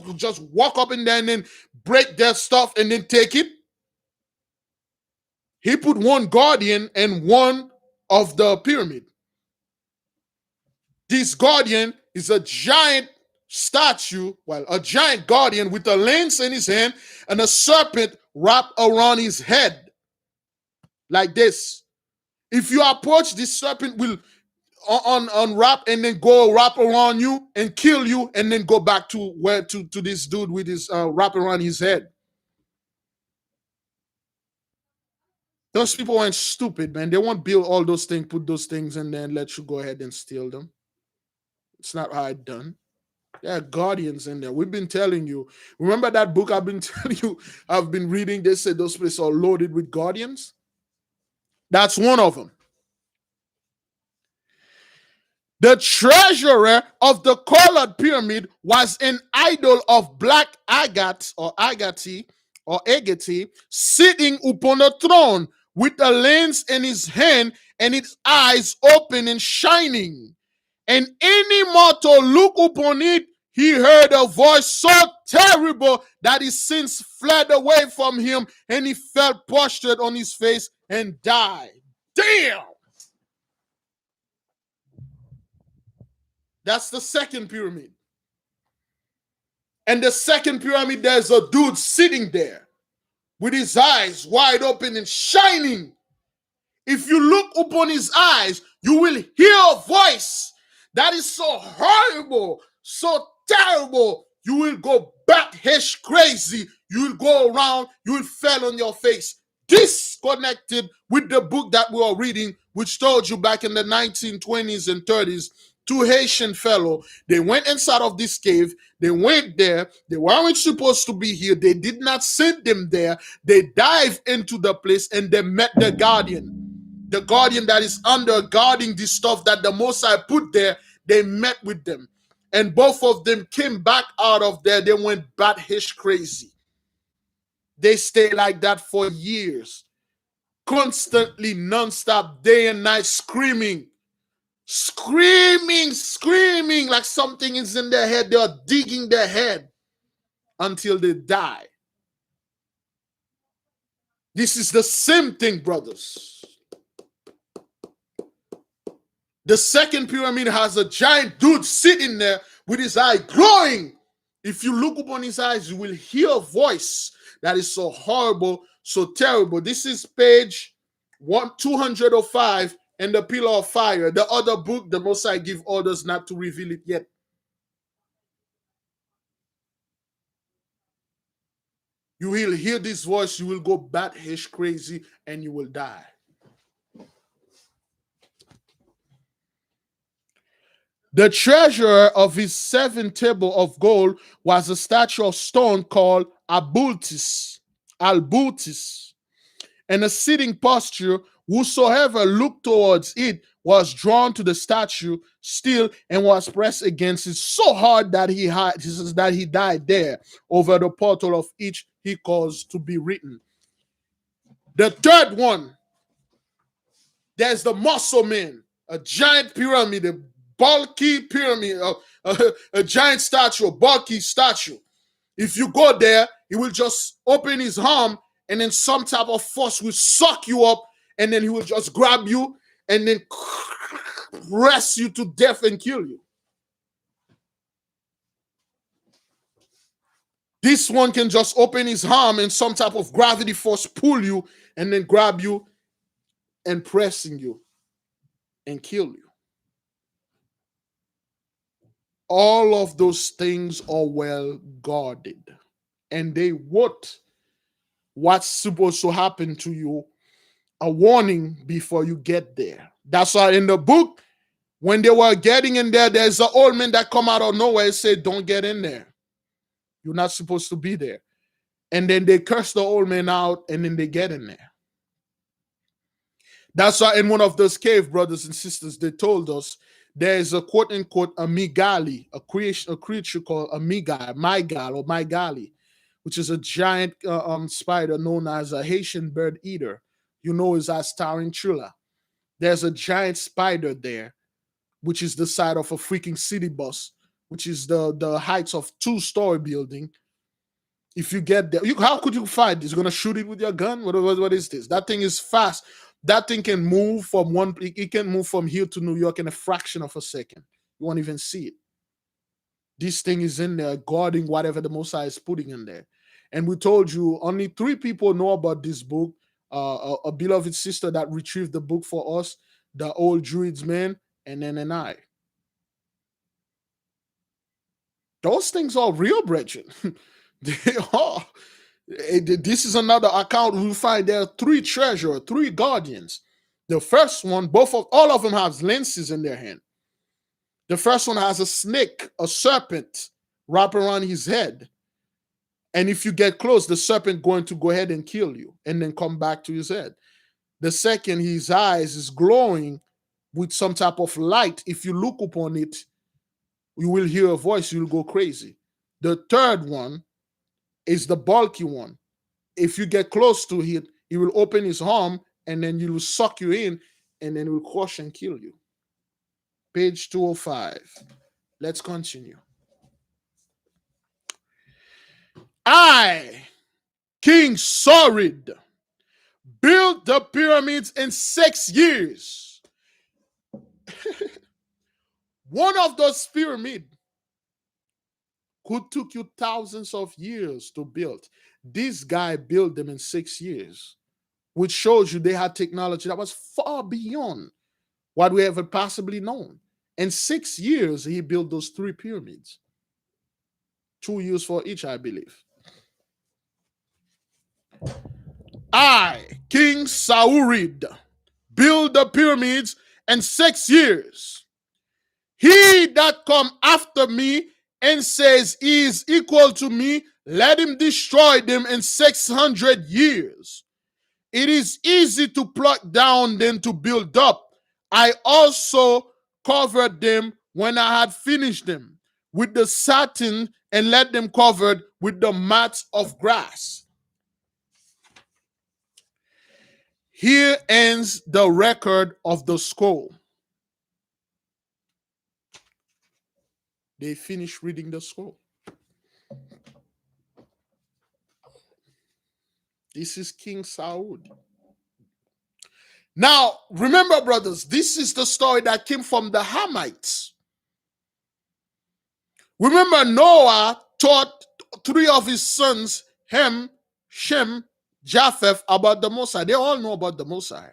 S1: walk up in there and then break their stuff and then take it. He put one guardian and one of the pyramid. This guardian is a giant statue, well, a giant guardian with a lance in his hand and a serpent wrapped around his head like this. If you approach, this serpent will unwrap and then go wrap around you and kill you and then go back to this dude with his wrap around his head. Those people aren't stupid, man. They won't build all those things, put those things, and then let you go ahead and steal them. It's not how it's done. There are guardians in there. We've been telling you. Remember that book I've been telling you, I've been reading? They said those places are loaded with guardians. That's one of them. The treasurer of the colored pyramid was an idol of black agate or agate sitting upon a throne with a lens in his hand and its eyes open and shining. And any mortal look upon it, he heard a voice so terrible that his sins fled away from him and he fell prostrate on his face and died. Damn! That's the second pyramid. And the second pyramid, there's a dude sitting there with his eyes wide open and shining. If you look upon his eyes, you will hear a voice that is so horrible, so terrible. You will go bat-hesh crazy. You will go around, you will fall on your face. Disconnected with the book that we are reading, which told you back in the 1920s and 30s, 2 Haitian fellow, they went inside of this cave. They went there. They weren't supposed to be here. They did not send them there. They dived into the place and they met the guardian. The guardian that is under guarding this stuff that the Most High put there. They met with them. And both of them came back out of there. They went bat-hesh crazy. They stayed like that for years. Constantly, non-stop, day and night, screaming like something is in their head. They are digging their head until they die. This is the same thing, brothers. The second pyramid has a giant dude sitting there with his eye glowing. If you look upon his eyes, you will hear a voice that is so horrible, so terrible. This is page 205 and the Pillar of Fire. The other book, the Most High give orders not to reveal it yet. You will hear this voice, you will go bat-hesh crazy, and you will die. The treasurer of his 7th table of gold was a statue of stone called Albultis, and a sitting posture. Whosoever looked towards it was drawn to the statue still and was pressed against it so hard that he died there. Over the portal of each he caused to be written. The third one, there's the muscle man, a giant pyramid, a bulky pyramid, a giant statue, a bulky statue. If you go there, he will just open his arm, and then some type of force will suck you up, and then he will just grab you and then press you to death and kill you. This one can just open his arm and some type of gravity force pull you and then grab you and pressing you and kill you. All of those things are well guarded, and they what's supposed to happen to you, a warning before you get there. That's why in the book, when they were getting in there, there's an old man that come out of nowhere and say, don't get in there. You're not supposed to be there. And then they curse the old man out, and then they get in there. That's why in one of those cave, brothers and sisters, they told us there is a quote unquote a migali, a creature called a mygal or mygali, which is a giant spider known as a Haitian bird eater. You know, is as tarantula. There's a giant spider there, which is the side of a freaking city bus, which is the heights of 2-story building. If you get there, how could you fight this? You're gonna shoot it with your gun? What is this? That thing is fast. That thing can move from it can move from here to New York in a fraction of a second. You won't even see it. This thing is in there guarding whatever the Most High is putting in there. And we told you only 3 people know about this book. A beloved sister that retrieved the book for us, the old Druids man, and then an I. Those things are real, brethren. They are. This is another account. We'll find there are 3 treasures, 3 guardians. The first one, all of them have lenses in their hand. The first one has a snake, a serpent, wrap around his head. And if you get close, the serpent going to go ahead and kill you and then come back to his head. The second, his eyes is glowing with some type of light. If you look upon it, you will hear a voice, you'll go crazy. The third one is the bulky one. If you get close to it, he will open his arm and then he will suck you in and then he will crush and kill you. Page 205. Let's continue. I, King Saurid, built the pyramids in 6 years. One of those pyramids could took you thousands of years to build. This guy built them in 6 years, which shows you they had technology that was far beyond what we ever possibly known. In 6 years, he built those 3 pyramids. 2 years for each, I believe. I, King Saurid, build the pyramids in 6 years. He that come after me and says he is equal to me, let him destroy them in 600 years. It is easy to pluck down than to build up. I also covered them when I had finished them with the satin and let them covered with the mats of grass. Here ends the record of the scroll. They finished reading the scroll. This is King Saud. Now, remember, brothers, this is the story that came from the Hamites. Remember, Noah taught 3 of his sons, Ham, Shem, Japheth, about the Messiah. They all know about the Messiah.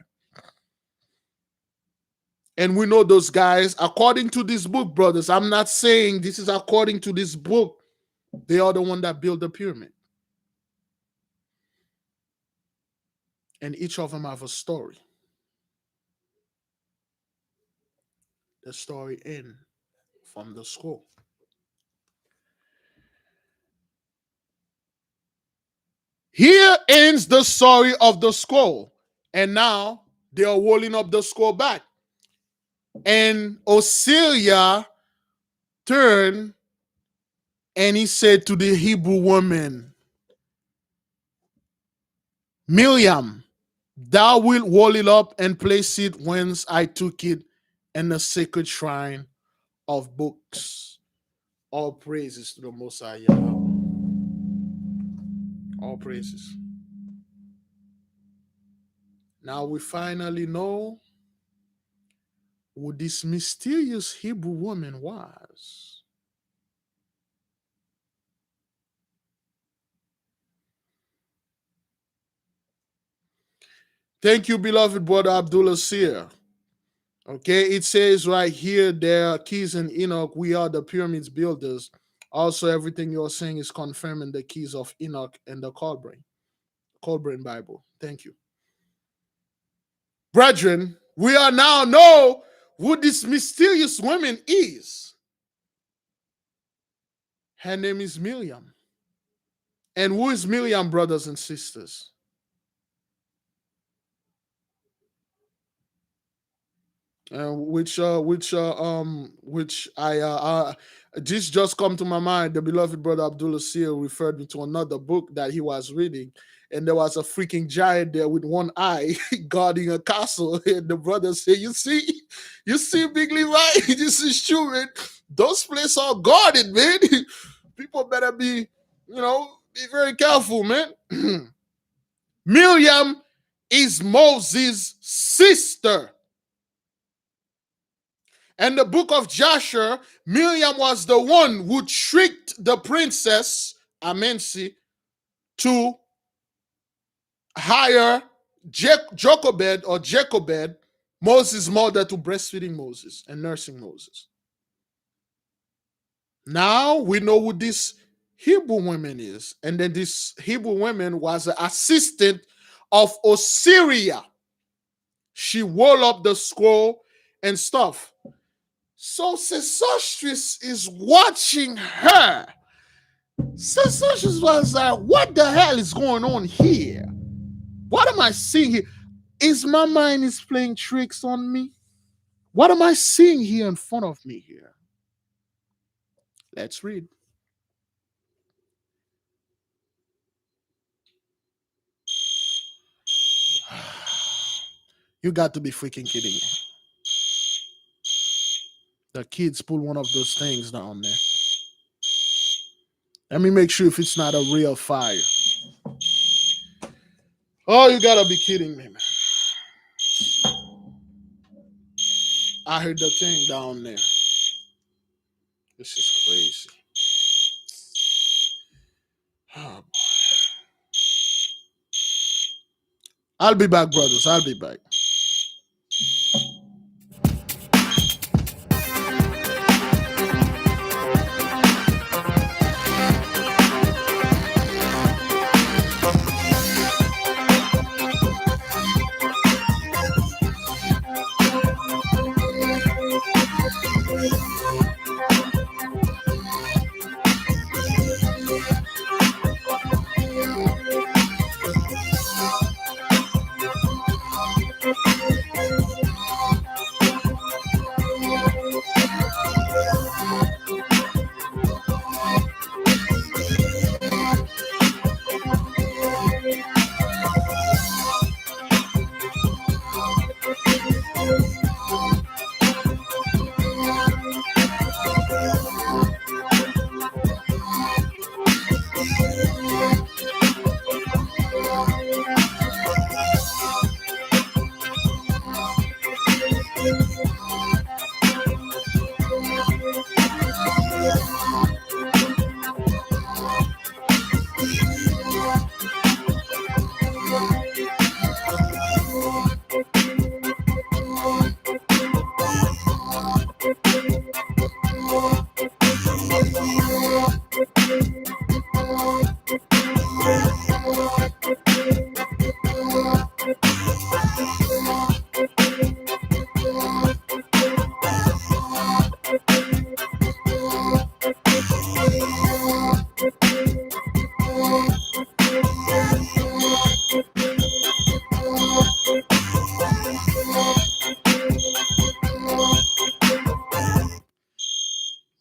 S1: And we know those guys, according to this book, brothers. I'm not saying this is according to this book. They are the one that built the pyramid. And each of them have a story. The story ends from the scroll. Here ends the story of the scroll. And now they are rolling up the scroll back. And Osiria turned and he said to the Hebrew woman, Miriam, thou wilt roll it up and place it whence I took it in the sacred shrine of books. All praises to the Most High YAHAWAH. All praises. Now we finally know who this mysterious Hebrew woman was. Thank you, beloved brother Abdullah Seer. Okay, it says right here, there are keys in Enoch. We are the pyramids builders. Also, everything you're saying is confirming the keys of Enoch and the Colburn Bible. Thank you. Brethren, we are now know who this mysterious woman is. Her name is Miriam. And who is Miriam, brothers and sisters? Which I this just come to my mind. The beloved brother Abdullah Seer referred me to another book that he was reading, and there was a freaking giant there with one eye guarding a castle. And the brother said, "You see, Bigly, right? This is true, man. Those places are guarded, man. People better be very careful, man." Miriam is Moses' sister. And the book of Joshua, Miriam was the one who tricked the princess, Amensi, to hire Jochebed, Moses' mother, to breastfeeding Moses and nursing Moses. Now we know who this Hebrew woman is. And then this Hebrew woman was an assistant of Osiria. She wore up the scroll and stuff. So Sesostris is watching her. Sesostris was like, what the hell is going on here? What am I seeing here? Is my mind is playing tricks on me? What am I seeing here in front of me here? Let's read. You got to be freaking kidding me. The kids pull one of those things down there. Let me make sure if it's not a real fire. Oh, you gotta be kidding me, man. I heard the thing down there. This is crazy. Oh, boy. I'll be back, brothers. I'll be back.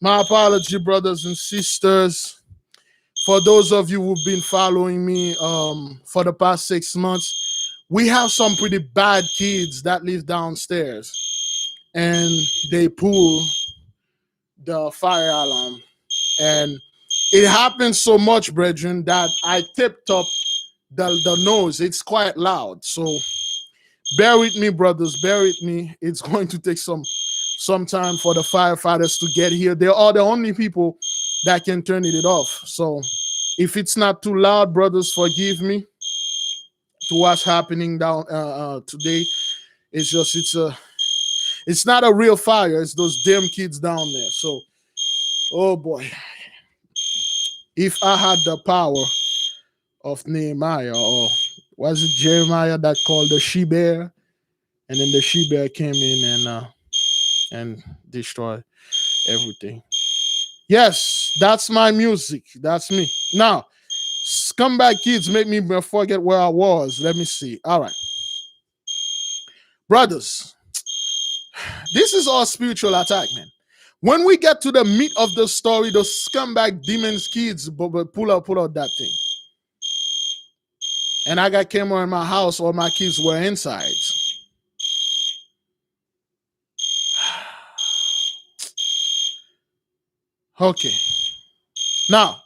S1: My apology, brothers and sisters. For those of you who've been following me for the past 6 months, we have some pretty bad kids that live downstairs, and they pull the fire alarm. And it happens so much, brethren, that I tipped up the noise. It's quite loud. So bear with me, brothers. Bear with me. It's going to take some time for the firefighters to get here. They are the only people that can turn it off. So if it's not too loud, brothers, forgive me to what's happening down today. It's just it's not a real fire. It's those damn kids down there. So oh boy, if I had the power of Nehemiah, or was it Jeremiah that called the she bear, and then the she bear came in and destroyed everything. Yes, that's my music. That's me. Now, scumbag kids make me forget where I was. Let me see. All right. Brothers, this is our spiritual attack, man. When we get to the meat of the story, the scumbag demons kids pull out that thing. And I got camera in my house, all my kids were inside. Okay. Now,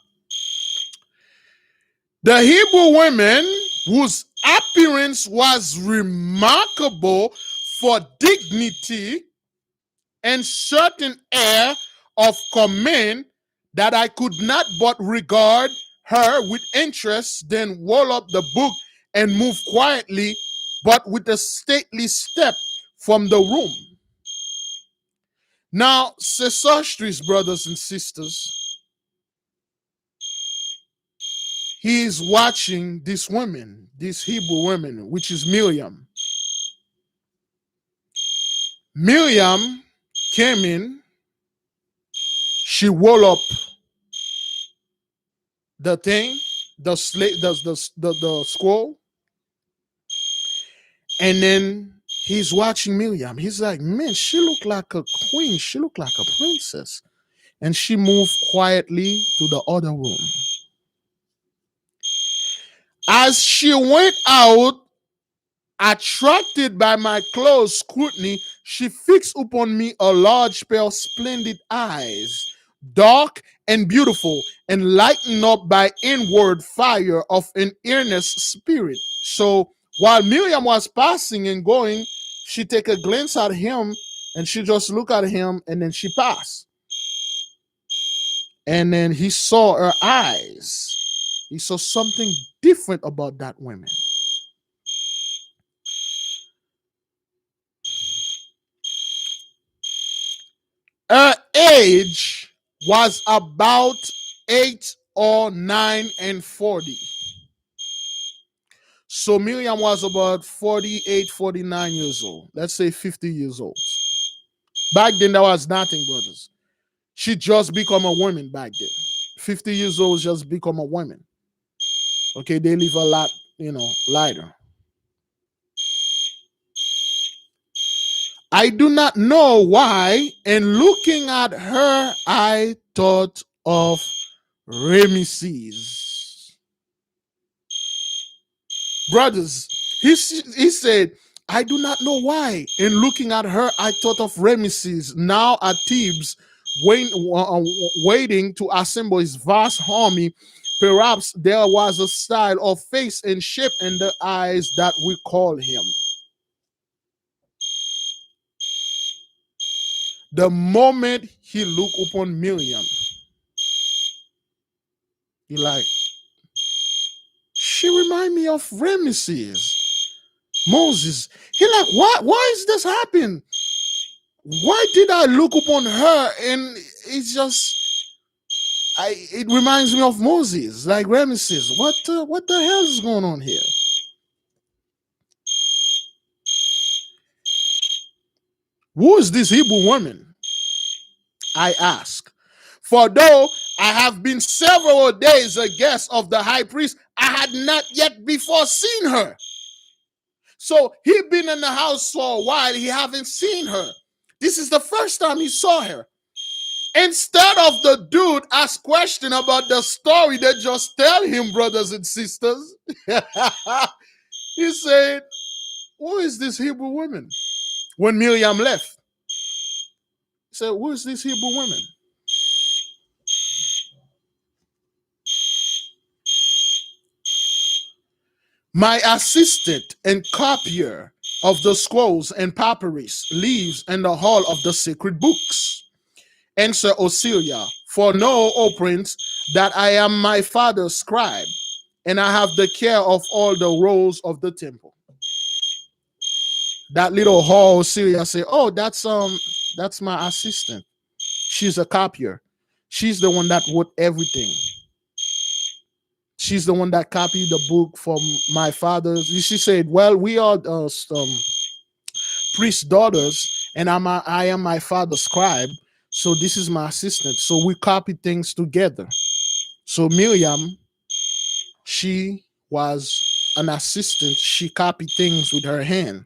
S1: the Hebrew women whose appearance was remarkable for dignity and certain air of command, that I could not but regard her with interest, then roll up the book and move quietly, but with a stately step from the room. Now, Sesostris, brothers and sisters, he is watching this woman, this Hebrew woman, which is Miriam. Miriam came in, she rolled up the thing, the scroll, and then he's watching Miriam. He's like, man, she looked like a queen. She looked like a princess. And she moved quietly to the other room. As she went out, attracted by my close scrutiny, she fixed upon me a large pair of splendid eyes, dark and beautiful, and lightened up by inward fire of an earnest spirit. So while Miriam was passing and going, she take a glance at him, and she just look at him, and then she passed. And then he saw her eyes. He saw something different about that woman. Her age was about 8 or 9 and 40. So Miriam was about 48, 49 years old. Let's say 50 years old. Back then, that was nothing, brothers. She just become a woman back then. 50 years old just become a woman. Okay, they live a lot, lighter. I do not know why, and looking at her, I thought of Ramesses. Brothers, he said, I do not know why. And looking at her, I thought of Ramesses, now at Thebes, waiting to assemble his vast army. Perhaps there was a style of face and shape in the eyes that we call him. The moment he looked upon Miriam, he like, she remind me of Ramesses, Moses. He like, why is this happening? Why did I look upon her and it's just, it reminds me of Moses, like Ramesses. What the hell is going on here? Who is this Hebrew woman? I ask. For though I have been several days a guest of the high priest, I had not yet before seen her. So he been in the house for a while, he haven't seen her. This is the first time he saw her. Instead of the dude ask question about the story, they just tell him, brothers and sisters. He said, who is this Hebrew woman? When Miriam left, he said, who is this Hebrew woman? My assistant and copier of the scrolls and papyrus lives in the hall of the sacred books. Answer Osiria, for know, O prince, that I am my father's scribe, and I have the care of all the rolls of the temple. That little hall Osiria say, oh, that's my assistant. She's a copier. She's the one that wrote everything. She's the one that copied the book from my father's. She said, well, we are priest daughters, and I am my father's scribe. So this is my assistant. So we copy things together. So Miriam, she was an assistant. She copied things with her hand.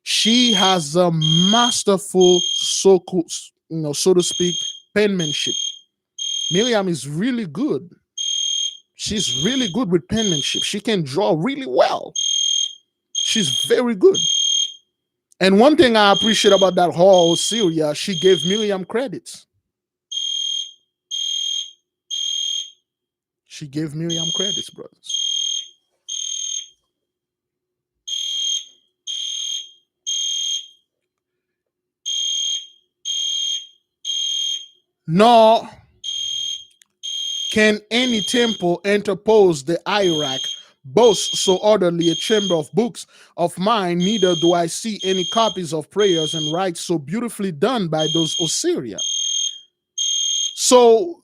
S1: She has a masterful, so to speak, penmanship. Miriam is really good. She's really good with penmanship. She can draw really well. She's very good. And one thing I appreciate about that whole Syria, she gave Miriam credits. She gave Miriam credits, brothers. Nor can any temple interpose the hierarch, boast so orderly a chamber of books of mine, neither do I see any copies of prayers and rites so beautifully done by those Osiria. So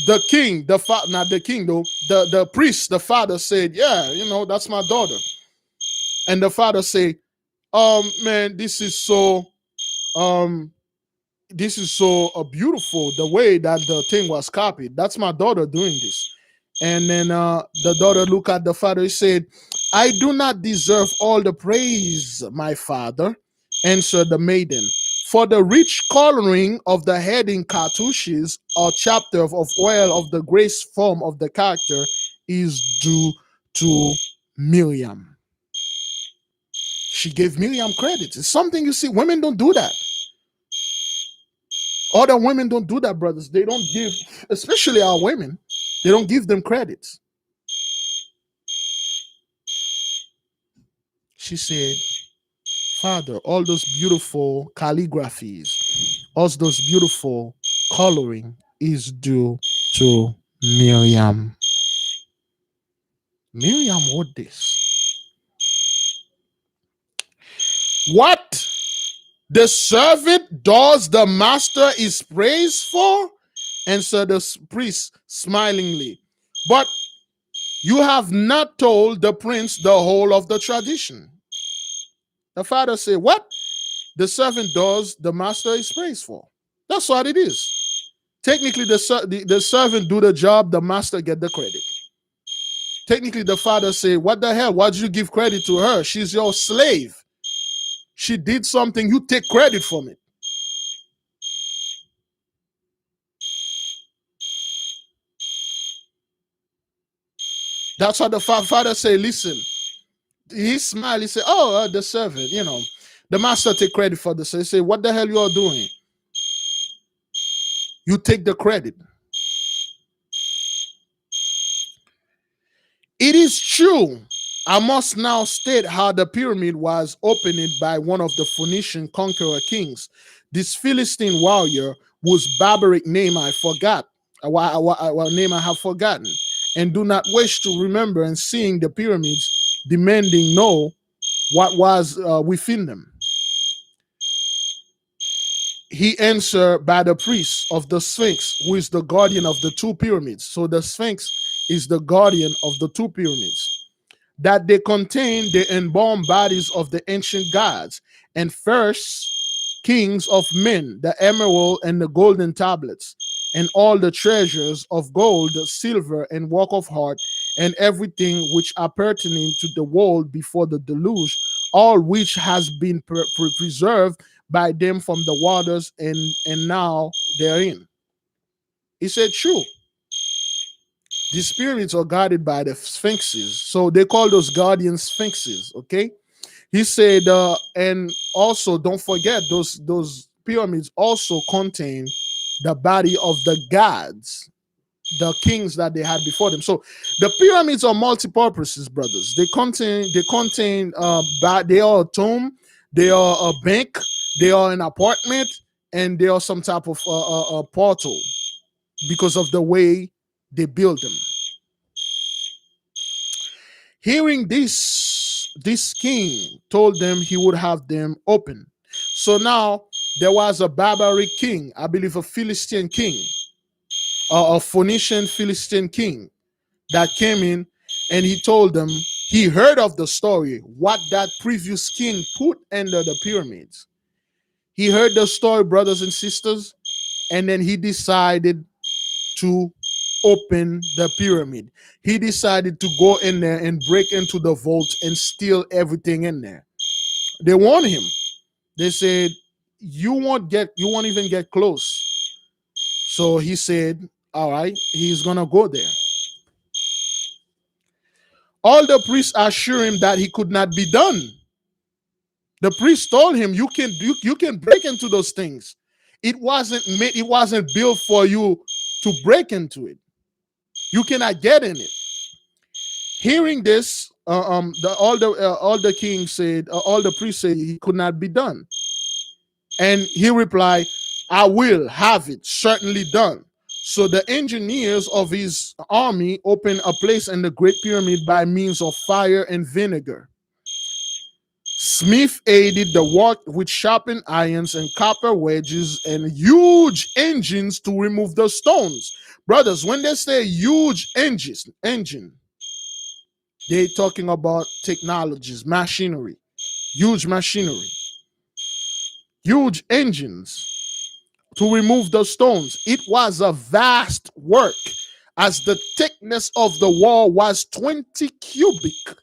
S1: the king, not the king though, the priest, the father said, yeah, that's my daughter. And the father said, man, this is so beautiful, the way that the thing was copied. That's my daughter doing this. And then the daughter looked at the father and said, I do not deserve all the praise, my father, answered the maiden. For the rich coloring of the heading cartouches or chapter of oil of the grace form of the character is due to Miriam. She gave Miriam credit. It's something you see. Women don't do that. Other women don't do that, brothers. They don't give, especially our women, they don't give them credits. She said, Father, all those beautiful calligraphies, all those beautiful coloring is due to Miriam. Miriam wrote this. What the servant does the master is praised for? Answered the priest smilingly. But you have not told the prince the whole of the tradition. The father said, what the servant does, the master is praised for. That's what it is. Technically, the servant do the job, the master get the credit. Technically, the father say, what the hell? Why did you give credit to her? She's your slave. She did something, you take credit from it. That's what the father say, listen. He smiled, he said, oh, the servant, the master take credit for this. He say, what the hell you are doing? You take the credit. It is true. I must now state how the pyramid was opened by one of the Phoenician conqueror kings. This Philistine warrior whose barbaric name I forgot, name I have forgotten, and do not wish to remember, and seeing the pyramids, demanding know what was within them. He answered by the priest of the Sphinx, who is the guardian of the two pyramids. So the Sphinx is the guardian of the two pyramids, that they contain the embalmed bodies of the ancient gods and first kings of men, the emerald and the golden tablets, and all the treasures of gold, silver, and work of art, and everything which are pertaining to the world before the deluge, all which has been preserved by them from the waters and now therein. He said, true. These spirits are guarded by the sphinxes. So they call those guardian sphinxes, okay? He said, and also don't forget those pyramids also contain the body of the gods. the kings that they had before them. So the pyramids are multi-purposes, brothers. They are a tomb, they are a bank, they are an apartment, and they are some type of portal because of the way they build them. Hearing this king told them he would have them open. So now there was a barbaric king, I believe a Philistine king, a Phoenician Philistine king that came in, and he told them he heard of the story, what that previous king put under the pyramids. He heard the story, brothers and sisters, and then he decided to open the pyramid. He decided to go in there and break into the vault and steal everything in there. They warned him. They said, you won't even get close. So he said, all right, he's gonna go there. All the priests assured him that he could not be done. The priest told him, you can break into those things. It wasn't built for you to break into it. You cannot get in it. Hearing this, all the king said, all the priests said he could not be done, and he replied, "I will have it certainly done." So the engineers of his army opened a place in the Great Pyramid by means of fire and vinegar. Smith aided the work with sharpened irons and copper wedges and huge engines to remove the stones. Brothers, when they say huge engine, they're talking about technologies, machinery, huge machinery, huge engines to remove the stones. It was a vast work, as the thickness of the wall was 20 cubic.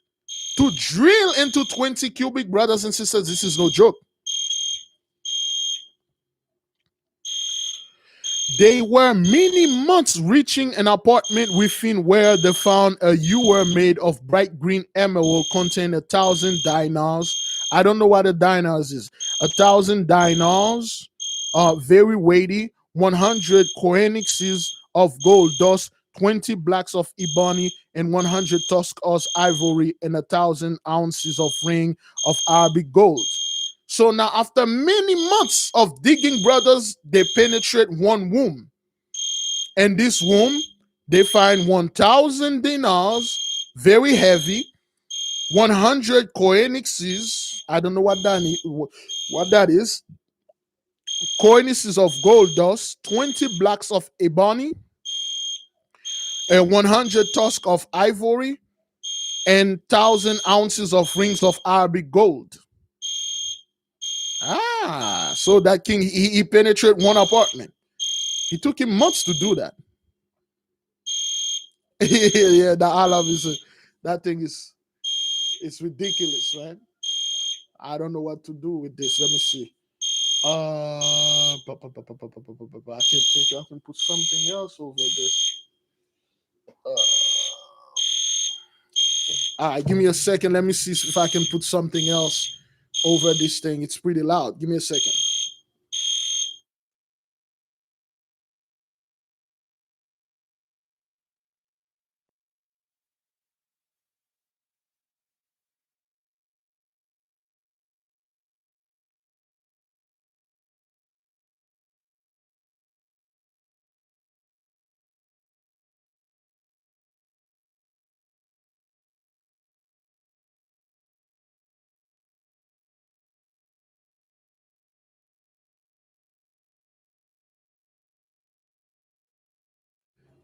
S1: To drill into 20 cubic, brothers and sisters, this is no joke. They were many months reaching an apartment within where they found a ewer made of bright green emerald containing 1,000 dinars. I don't know what a dinars is. 1,000 dinars, very weighty, 100 coenixes of gold dust, 20 blocks of ebony, and 100 tusks ivory, and 1,000 ounces of ring of Arabic gold. So now, after many months of digging, brothers, they penetrate one womb. And this womb, they find 1,000 dinars, very heavy, 100 coenixes. I don't know what that is. Coenixes of gold dust, 20 blocks of ebony, and 100 tusks of ivory, and 1,000 ounces of rings of Arabic gold. So that king, he penetrated one apartment. It took him months to do that. Yeah, the olive that thing is, it's ridiculous, right? I don't know what to do with this. Let me see. I can think I can put something else over this. All right, give me a second. Let me see if I can put something else over this thing. It's pretty loud. Give me a second.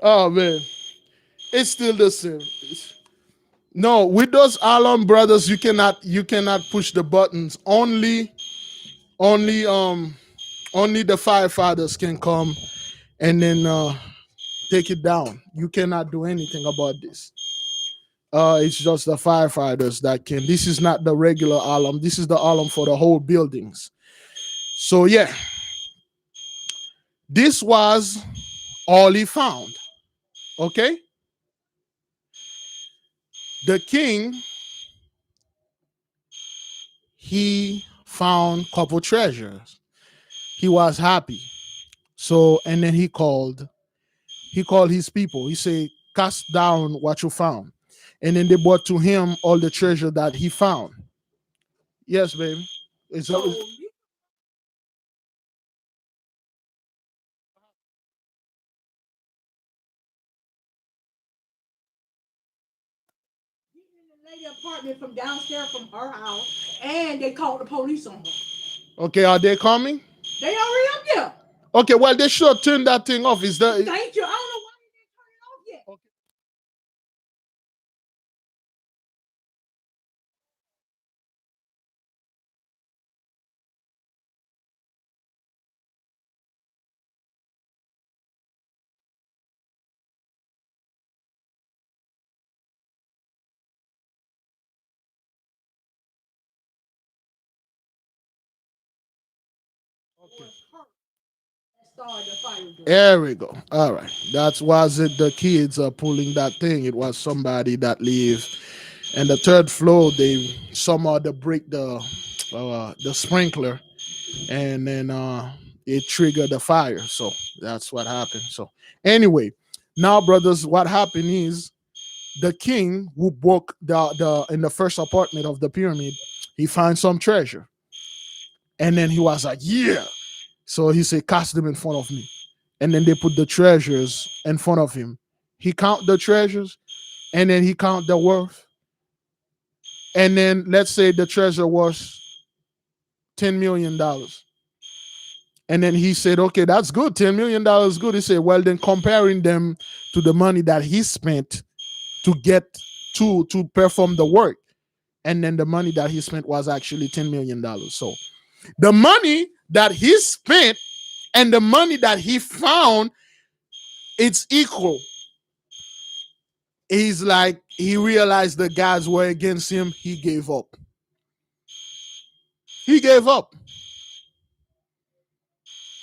S1: Oh man, it's still the same. No, with those alarm brothers, you cannot push the buttons. Only only the firefighters can come and then take it down. You cannot do anything about this. It's just the firefighters that can. This is not the regular alarm. This is the alarm for the whole buildings. So yeah, this was all he found. Okay, the king, he found couple treasures. He was happy. So and then he called he called his people. He said, cast down what you found. And then they brought to him all the treasure that he found. Yes, baby. It's
S2: lady apartment from downstairs from her house, and they called the police on her.
S1: okay, are they coming?
S2: They already up there.
S1: Okay, well, they should turn that thing off. Is that?
S2: Thank you. I don't know why they didn't turn it off yet.
S1: Okay. Okay.
S2: Started the fire.
S1: There we go. All right. That wasn't the kids pulling that thing. It was somebody that lived. And the third floor, they somehow they break the sprinkler, and then it triggered the fire. So that's what happened. So anyway, now brothers, what happened is the king who broke the in the first apartment of the pyramid, he found some treasure, and then he was like, yeah. So he said, cast them in front of me. And then they put the treasures in front of him. He count the treasures, and then he count the worth. And then let's say the treasure was $10 million. And then he said, okay, that's good. $10 million good. He said, well, then comparing them to the money that he spent to get to perform the work. And then the money that he spent was actually $10 million. So the money that he spent and the money that he found, it's equal. He's like, he realized the gods were against him. He gave up. He gave up.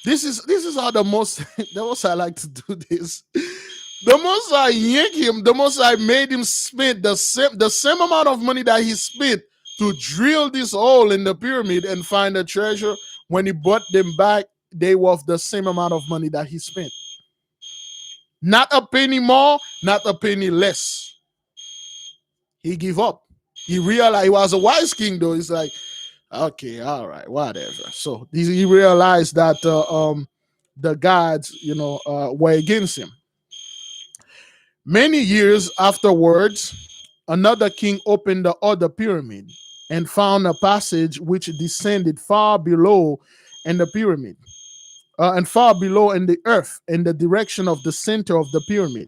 S1: This is how the most the most I like to do this. The most I yank him, the most I made him spend the same amount of money that he spent to drill this hole in the pyramid and find the treasure. When he brought them back, they were the same amount of money that he spent. Not a penny more, not a penny less. He gave up. He realized he was a wise king, though. He's like, okay, all right, whatever. So he realized that the gods, were against him. Many years afterwards, another king opened the other pyramid and found a passage which descended far below in the pyramid, and far below in the earth in the direction of the center of the pyramid.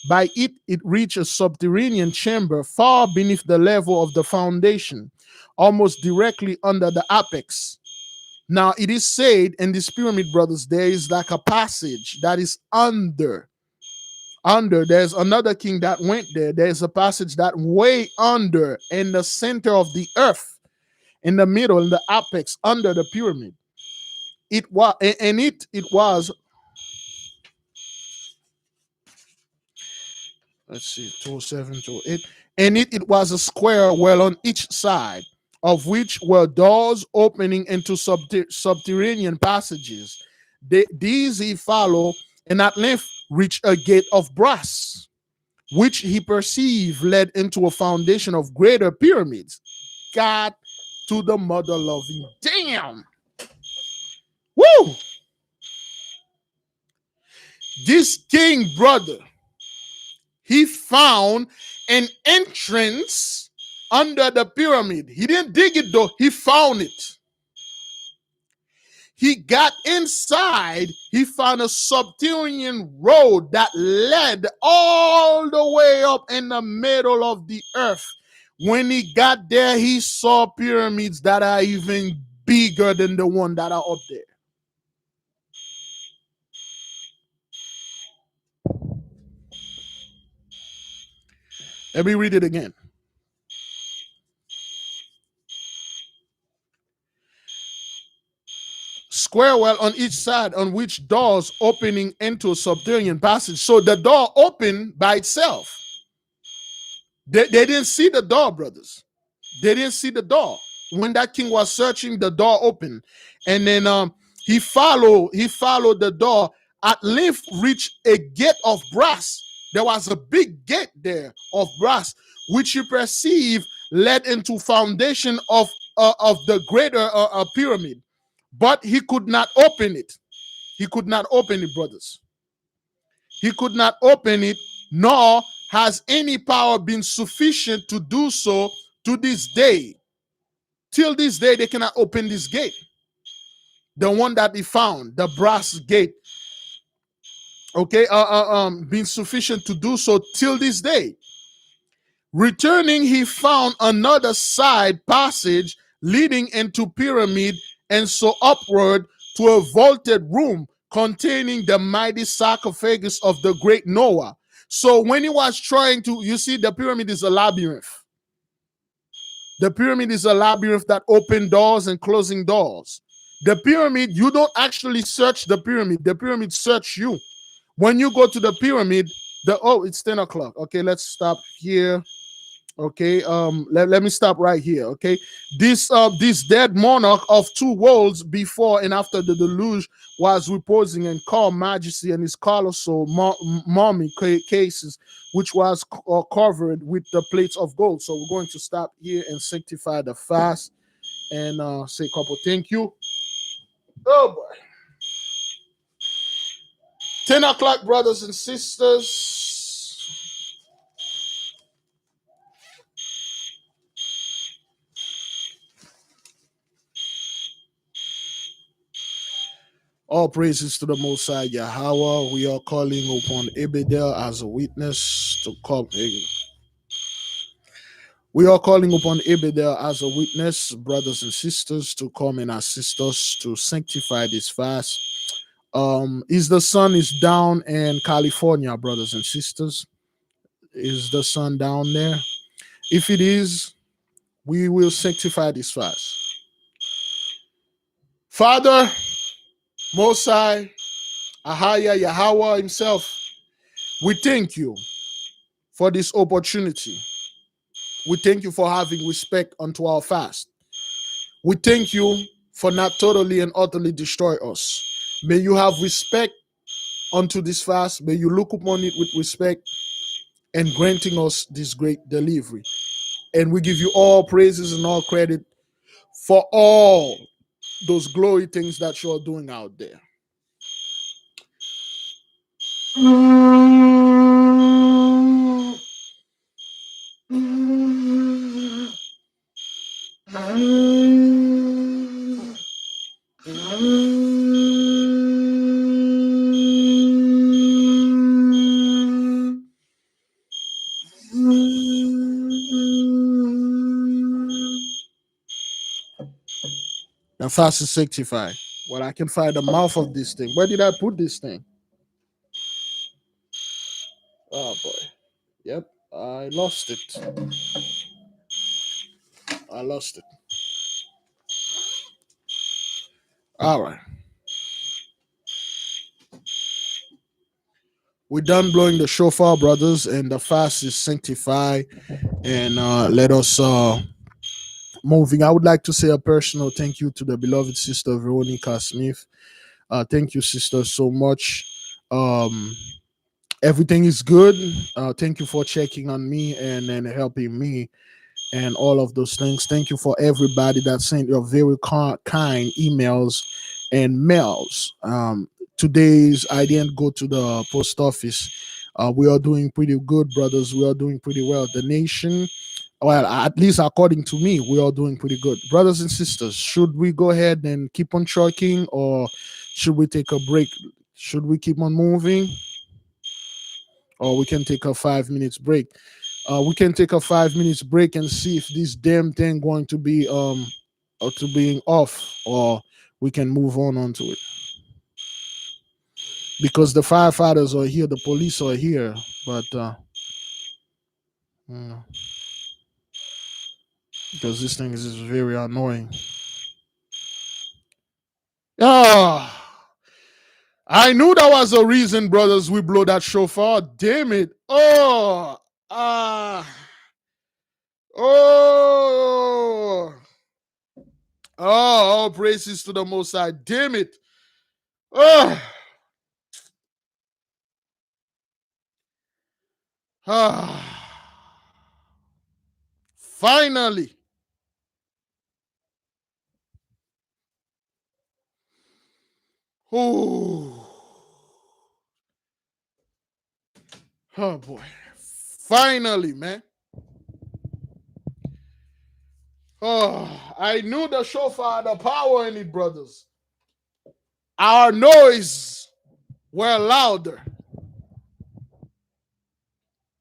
S1: By it, it reached a subterranean chamber far beneath the level of the foundation, almost directly under the apex. Now, it is said in this pyramid, brothers, there is like a passage that is under. There's another king that went there. There's a passage that way under in the center of the earth, in the middle, in the apex, under the pyramid. It was, and it was, let's see, 207, 208, and it was a square well on each side, of which were doors opening into subterranean passages. These he followed, and at length reached a gate of brass, which he perceived led into a foundation of greater pyramids. God to the mother loving. Damn. Woo! This king, brother, he found an entrance under the pyramid. He didn't dig it though, he found it. He got inside, he found a subterranean road that led all the way up in the middle of the earth. When he got there, he saw pyramids that are even bigger than the one that are up there. Let me read it again. Square well on each side, on which doors opening into a subterranean passage. So the door opened by itself. They didn't see the door, brothers. They didn't see the door. When that king was searching, the door opened. And then he followed the door at length reached a gate of brass. There was a big gate there of brass, which he perceived led into foundation of the greater pyramid, but he could not open it. He could not open it, brothers. He could not open it, nor has any power been sufficient to do so to this day. Till this day, they cannot open this gate. The one that he found, the brass gate, okay, been sufficient to do so till this day. Returning, he found another side passage leading into pyramid, and so upward to a vaulted room containing the mighty sarcophagus of the great Noah. So when he was trying to, you see, the pyramid is a labyrinth. The pyramid is a labyrinth that open doors and closing doors. The pyramid, you don't actually search the pyramid search you. When you go to the pyramid, it's 10 o'clock. Okay, let's stop here. Okay, let me stop right here. Okay, this dead monarch of two worlds before and after the deluge was reposing in calm majesty and his colossal mummy cases, which was covered with the plates of gold. So we're going to stop here and sanctify the fast and say a couple thank you. Oh boy. 10 o'clock, brothers and sisters. All praises to the Most High YAHAWAH. We are calling upon Ebedel as a witness to come. We are calling upon Ebedel as a witness, brothers and sisters, to come and assist us to sanctify this fast. Is the sun is down in California, brothers and sisters? Is the sun down there? If it is, we will sanctify this fast. Father, Most High, Ahaya, YAHAWAH himself, we thank you for this opportunity. We thank you for having respect unto our fast. We thank you for not totally and utterly destroy us. May you have respect unto this fast. May you look upon it with respect and granting us this great delivery. And we give you all praises and all credit for all those glory things that you're doing out there. The fast is sanctified. Well, I can find the mouth of this thing. Where did I put this thing? Oh boy. Yep, I lost it. I lost it. All right. We're done blowing the shofar, brothers, and the fast is sanctified. And let us moving. I would like to say a personal thank you to the beloved sister Veronica Smith. Thank you, sister, so much. Um, Everything is good. Thank you for checking on me and helping me and all of those things. Thank you for everybody that sent your very kind emails and mails. Today's I didn't go to the post office. We are doing pretty good, brothers. We are doing pretty well. The nation, well, at least according to me, we are doing pretty good, brothers and sisters. Should we go ahead and keep on trucking, or should we take a break? Should we keep on moving, or we can take a 5 minutes break? We can take a 5 minutes break and see if this damn thing going to be or to being off, or we can move on onto it, because the firefighters are here, the police are here, but mm, because this thing is just very annoying. Ah, I knew that was a reason, brothers. We blow that shofar. Damn it! Oh, all praises to the Most High. Damn it! Oh, Finally. Ooh. Oh boy. Finally, man. Oh, I knew the shofar had the power in it, brothers. Our noise were louder.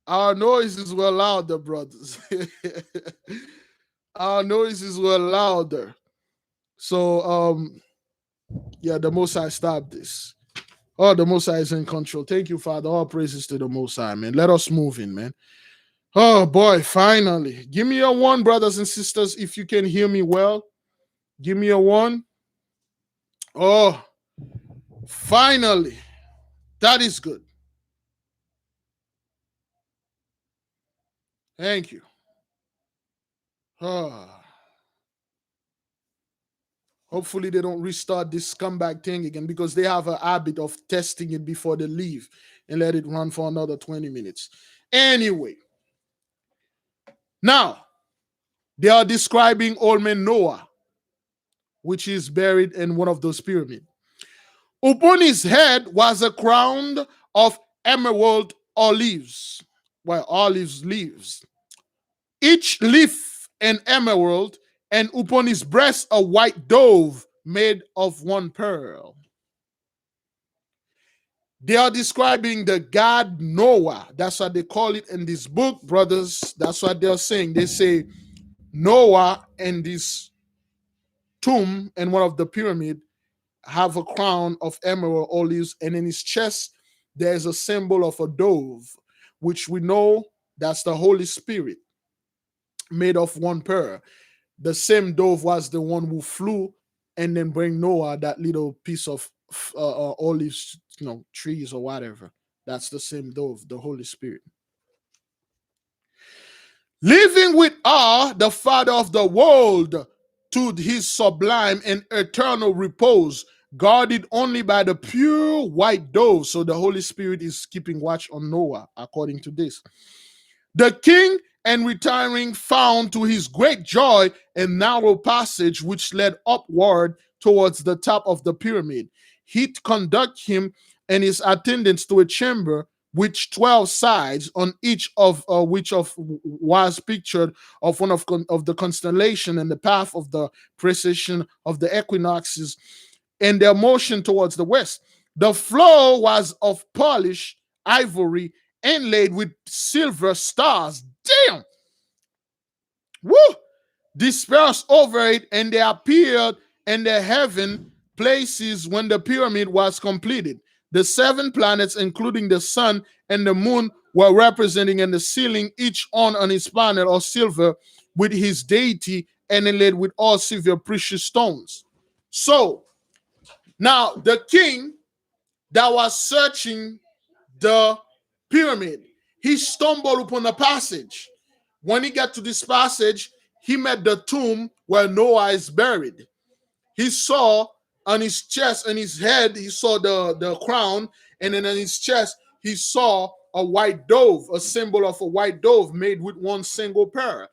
S1: Our noises were louder, brothers. Our noises were louder. So, yeah, the Most High stopped this. Oh, the Most High is in control. Thank you, Father. All praises to the Most High, man. Let us move in, man. Oh, boy, finally. Give me a one, brothers and sisters, if you can hear me well. Give me a one. Oh, finally. That is good. Thank you. Oh. Hopefully they don't restart this scumbag thing again because they have a habit of testing it before they leave and let it run for another 20 minutes. Anyway, now they are describing old man Noah, which is buried in one of those pyramids. Upon his head was a crown of emerald olives, well, olives leaves, each leaf an emerald, and upon his breast a white dove made of one pearl. They are describing the God Noah. That's what they call it in this book, brothers. That's what they're saying. They say Noah and this tomb and one of the pyramid have a crown of emerald olives, and in his chest there's a symbol of a dove, which we know that's the Holy Spirit made of one pearl. The same dove was the one who flew and then bring Noah that little piece of olives, trees or whatever. That's the same dove, the Holy Spirit. Living with our, the Father of the world, to his sublime and eternal repose, guarded only by the pure white dove. So the Holy Spirit is keeping watch on Noah, according to this. The king and retiring found to his great joy a narrow passage which led upward towards the top of the pyramid. He conducted him and his attendants to a chamber which 12 sides on each of which of was pictured of one of the constellation and the path of the precession of the equinoxes and their motion towards the west. The floor was of polished ivory inlaid with silver stars. Damn! Woo! Dispersed over it, and they appeared in the heaven places when the pyramid was completed. The 7 planets, including the sun and the moon, were representing in the ceiling, each on its panel of silver with his deity and inlaid with all silver precious stones. So, now the king that was searching the pyramid, he stumbled upon a passage. When he got to this passage, he met the tomb where Noah is buried. He saw on his chest and his head, he saw the crown, and then on his chest, he saw a white dove, a symbol of a white dove made with one single pearl.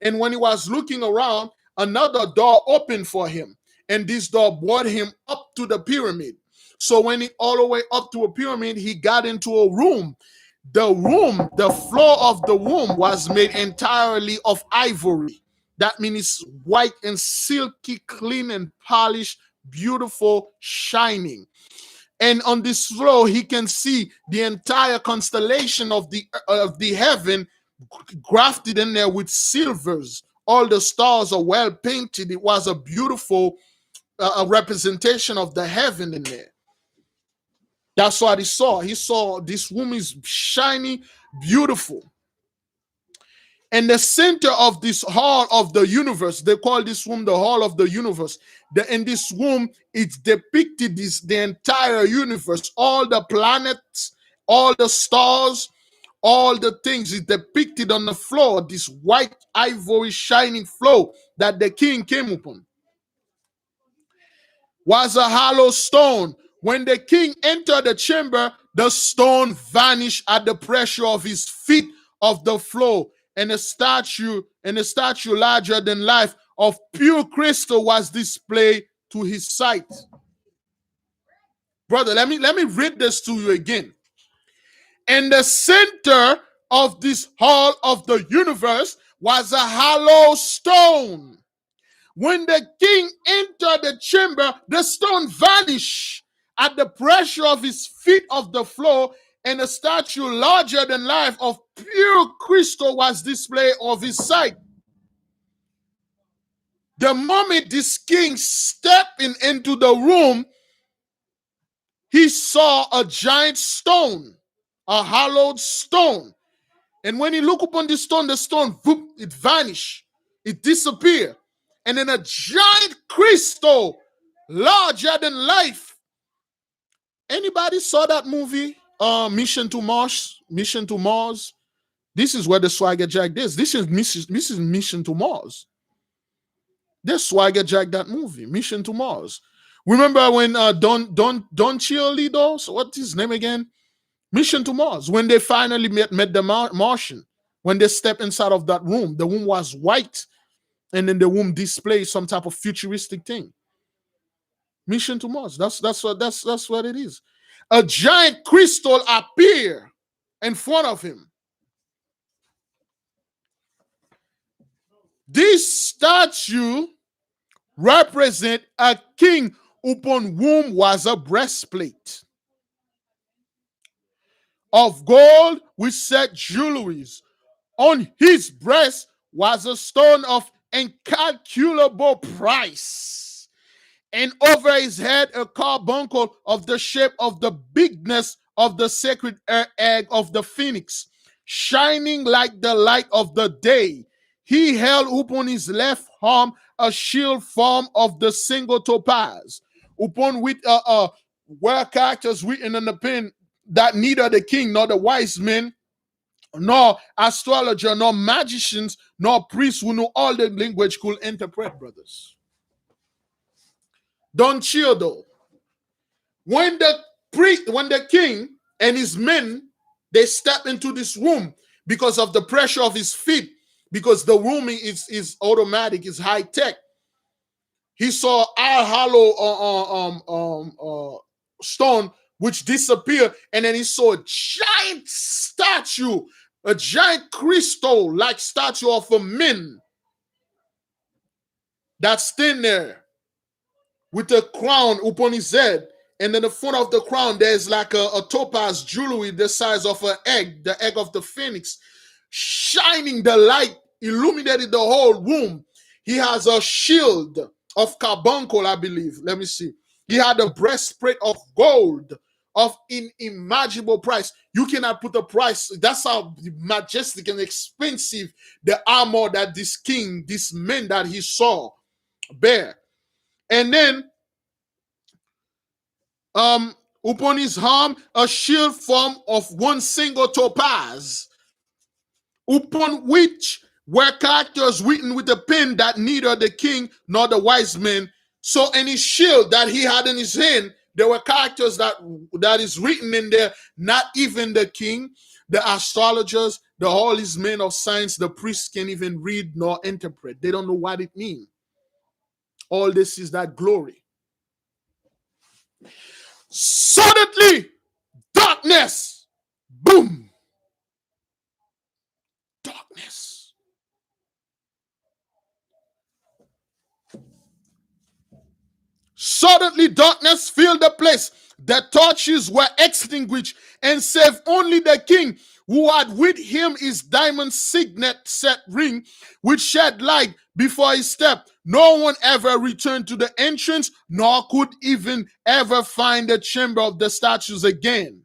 S1: And when he was looking around, another door opened for him, and this door brought him up to the pyramid. So when he all the way up to a pyramid, he got into a room. The floor of the room was made entirely of ivory. That means it's white and silky, clean and polished, beautiful, shining. And on this floor, he can see the entire constellation of the heaven grafted in there with silvers. All the stars are well painted. It was a beautiful a representation of the heaven in there. That's what he saw. He saw this room is shiny, beautiful. And the center of this hall of the universe, they call this room the hall of the universe. In this room, it's depicted the entire universe, all the planets, all the stars, all the things is depicted on the floor, this white ivory shining floor that the king came upon. Was a hollow stone. When the king entered the chamber, The stone vanished at the pressure of his feet of the floor, and a statue larger than life of pure crystal was displayed to his sight. Brother, let me read this to you again. In the center of this hall of the universe was a hollow stone. When the king entered the chamber, the stone vanished at the pressure of his feet of the floor, and a statue larger than life of pure crystal was displayed of his sight. The moment this king stepped into the room, he saw a giant stone, a hollowed stone. And when he looked upon this stone, the stone, whoop, it vanished. It disappeared. And then a giant crystal, larger than life. Anybody saw that movie, Mission to Mars? Mission to Mars? This is where the Swagger Jack is. This is Mission to Mars. This Swagger Jack, that movie, Mission to Mars. Remember when Don Cheerleader, so what's his name again? Mission to Mars. When they finally met the Martian, when they stepped inside of that room, the room was white, and then the room displayed some type of futuristic thing. Mission to Mars. That's what it is. A giant crystal appeared in front of him. This statue represent a king upon whom was a breastplate of gold with set jewelries. On his breast was a stone of incalculable price, and over his head a carbuncle of the shape of the bigness of the sacred egg of the phoenix, shining like the light of the day. He held upon his left arm a shield formed of the single topaz, upon which were characters written in the pen that neither the king nor the wise men, nor astrologer, nor magicians, nor priests who know all the language could interpret, brothers. Don't cheer though. When the king and his men, they step into this room because of the pressure of his feet, because the room is automatic, is high tech. He saw a hollow stone which disappeared, and then he saw a giant statue, a giant crystal like statue of a man that's standing there with a crown upon his head. And in the front of the crown, there's like a topaz jewelry the size of an egg, the egg of the phoenix, shining the light, illuminated the whole room. He has a shield of carbuncle, I believe. Let me see. He had a breastplate of gold of inimaginable price. You cannot put a price. That's how majestic and expensive the armor that this king, this man that he saw bear. And then upon his arm, a shield formed of one single topaz, upon which were characters written with a pen that neither the king nor the wise men. So in his shield that he had in his hand, there were characters that is written in there. Not even the king, the astrologers, the holy men of science, the priests can't even read nor interpret. They don't know what it means. All this is that glory. Suddenly, darkness. Boom. Darkness. Suddenly, darkness filled the place. The torches were extinguished, and save only the king, who had with him his diamond signet set ring, which shed light before his step. No one ever returned to the entrance, nor could even ever find the chamber of the statues again.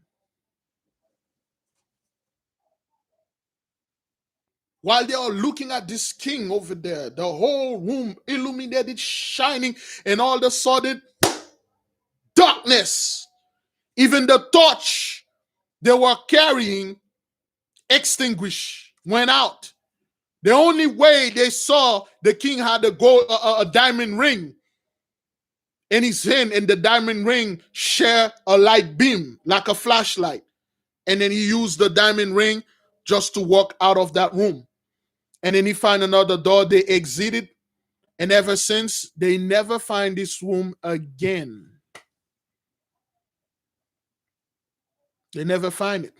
S1: While they are looking at this king over there, the whole room illuminated, shining, and all of a sudden, darkness. Even the torch they were carrying extinguished, went out. The only way they saw the king had a diamond ring, And his hand and the diamond ring share a light beam like a flashlight. And then he used the diamond ring just to walk out of that room. And then he find another door. They exited. And ever since, they never find this room again. They never find it.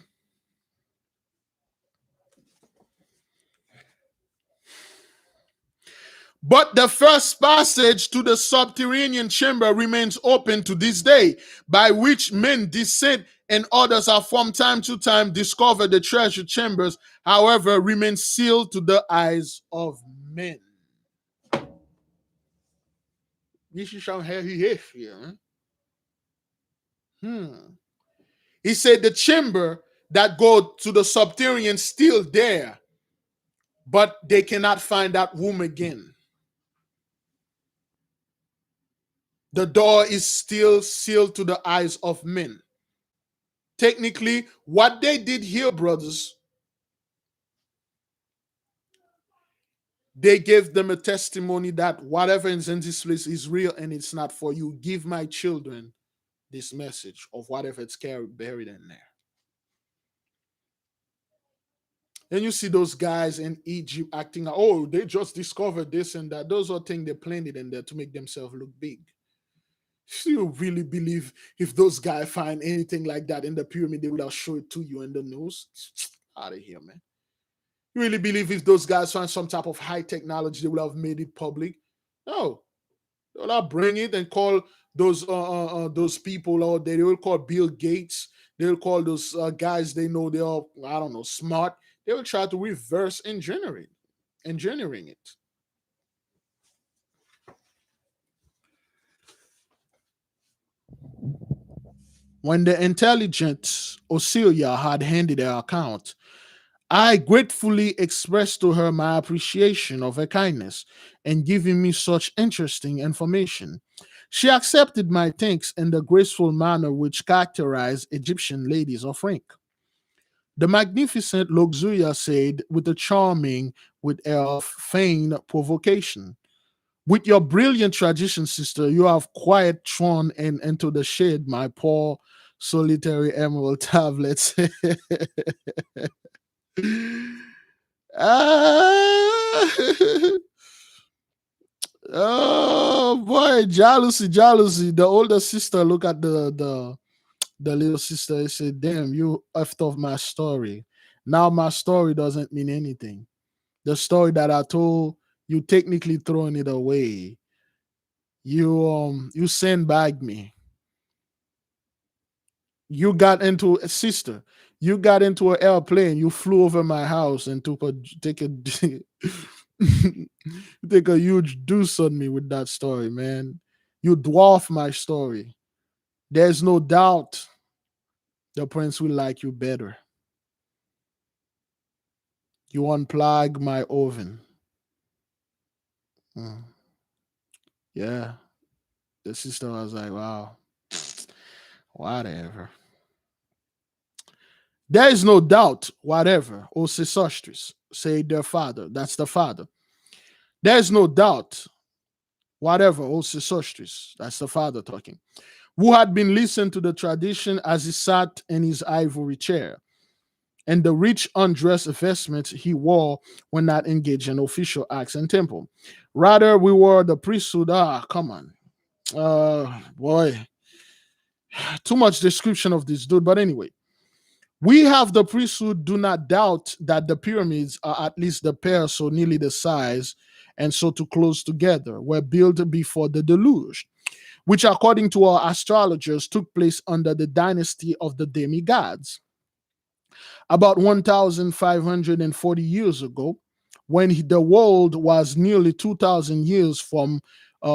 S1: But the first passage to the subterranean chamber remains open to this day, by which men descend and others have from time to time discovered the treasure chambers, however, remain sealed to the eyes of men. This is how he is here. He said the chamber that go to the subterranean still there, but they cannot find that room again. The door is still sealed to the eyes of men. Technically, what they did here, brothers, they gave them a testimony that whatever is in this place is real and it's not for you. Give my children this message of whatever it's buried in there. And you see those guys in Egypt acting like, oh, they just discovered this and that. Those are things they planted in there to make themselves look big. Do you really believe if those guys find anything like that in the pyramid, they would have showed it to you in the news? Out of here, man. You really believe if those guys find some type of high technology, they would have made it public? No. They will not bring it and call those people out there. They will call Bill Gates. They will call those guys they know they are, I don't know, smart. They will try to reverse engineering it. When the intelligent Osiria had handed her account, I gratefully expressed to her my appreciation of her kindness and giving me such interesting information. She accepted my thanks in the graceful manner which characterized Egyptian ladies of rank. The magnificent Luxuria said, with a charming, with air of feigned provocation, with your brilliant tradition, sister, you have quite thrown into the shade my poor solitary emerald tablets. Ah, oh boy, jealousy, jealousy. The older sister look at the little sister and say, "Damn, you effed off my story. Now my story doesn't mean anything. The story that I told, you technically throwing it away. You sandbagged me. You got into a sister. You got into an airplane. You flew over my house and take a take a huge deuce on me with that story, man. You dwarf my story. There's no doubt the prince will like you better. You unplug my oven. Mm, yeah. The sister was like, wow, whatever. There is no doubt, whatever, O Sesostris, said their father. That's the father. There is no doubt, whatever, O Sesostris, that's the father talking, who had been listening to the tradition as he sat in his ivory chair, and the rich undress vestments he wore when not engaged in official acts in temple. Rather, we wore the priesthood. Ah, come on. Boy, too much description of this dude. But anyway, we have the priesthood. Do not doubt that the pyramids are at least the pair so nearly the size and so too close together were built before the deluge, which according to our astrologers took place under the dynasty of the demigods about 1,540 years ago, when the world was nearly 2,000 years from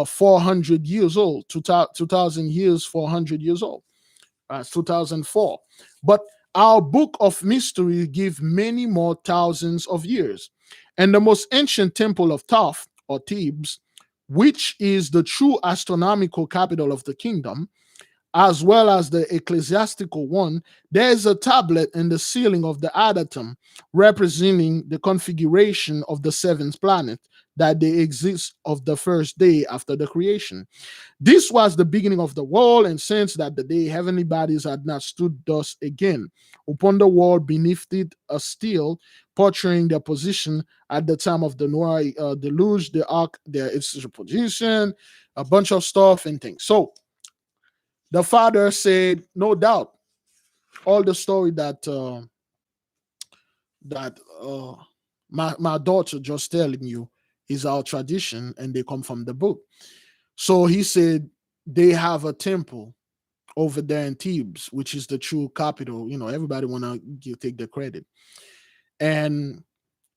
S1: 400 years old, 2,000 years, 400 years old, 2004. But our book of mystery give many more thousands of years. And the most ancient temple of Thoth, or Thebes, which is the true astronomical capital of the kingdom, as well as the ecclesiastical one, there is a tablet in the ceiling of the adytum representing the configuration of the seventh planet that they exist of the first day after the creation. This was the beginning of the world, and since that the day heavenly bodies had not stood thus again. Upon the wall beneath it a steel portraying their position at the time of the Noah deluge, the ark, their its position, a bunch of stuff and things. So the father said, no doubt, all the story that my daughter just telling you is our tradition, and they come from the book. So he said they have a temple over there in Thebes, which is the true capital. You know, everybody wanna take the credit. And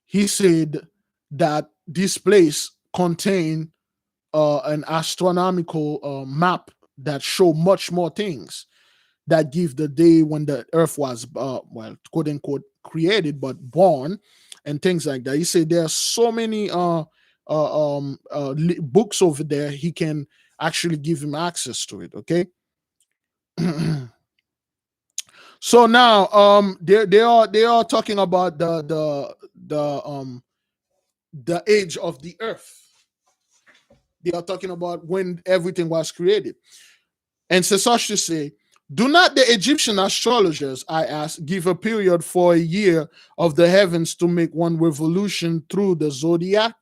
S1: he said that this place contained an astronomical map that show much more things that give the day when the earth was well, quote unquote, created but born, and things like that. He said there are so many books over there. He can actually give him access to it. Okay. So now they are talking about the age of the earth. They are talking about when everything was created. And Sesostris say, do not the Egyptian astrologers, I ask, give a period for a year of the heavens to make one revolution through the zodiac?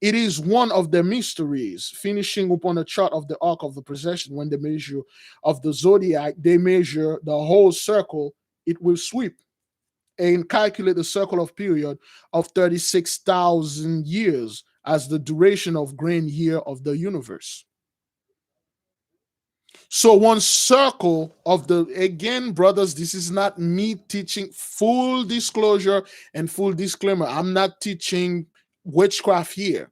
S1: It is one of the mysteries, finishing upon a chart of the arc of the procession. When they measure of the zodiac, they measure the whole circle it will sweep and calculate the circle of period of 36,000 years as the duration of grand year of the universe. So one circle of the, again, brothers, this is not me teaching, full disclosure and full disclaimer. I'm not teaching witchcraft here.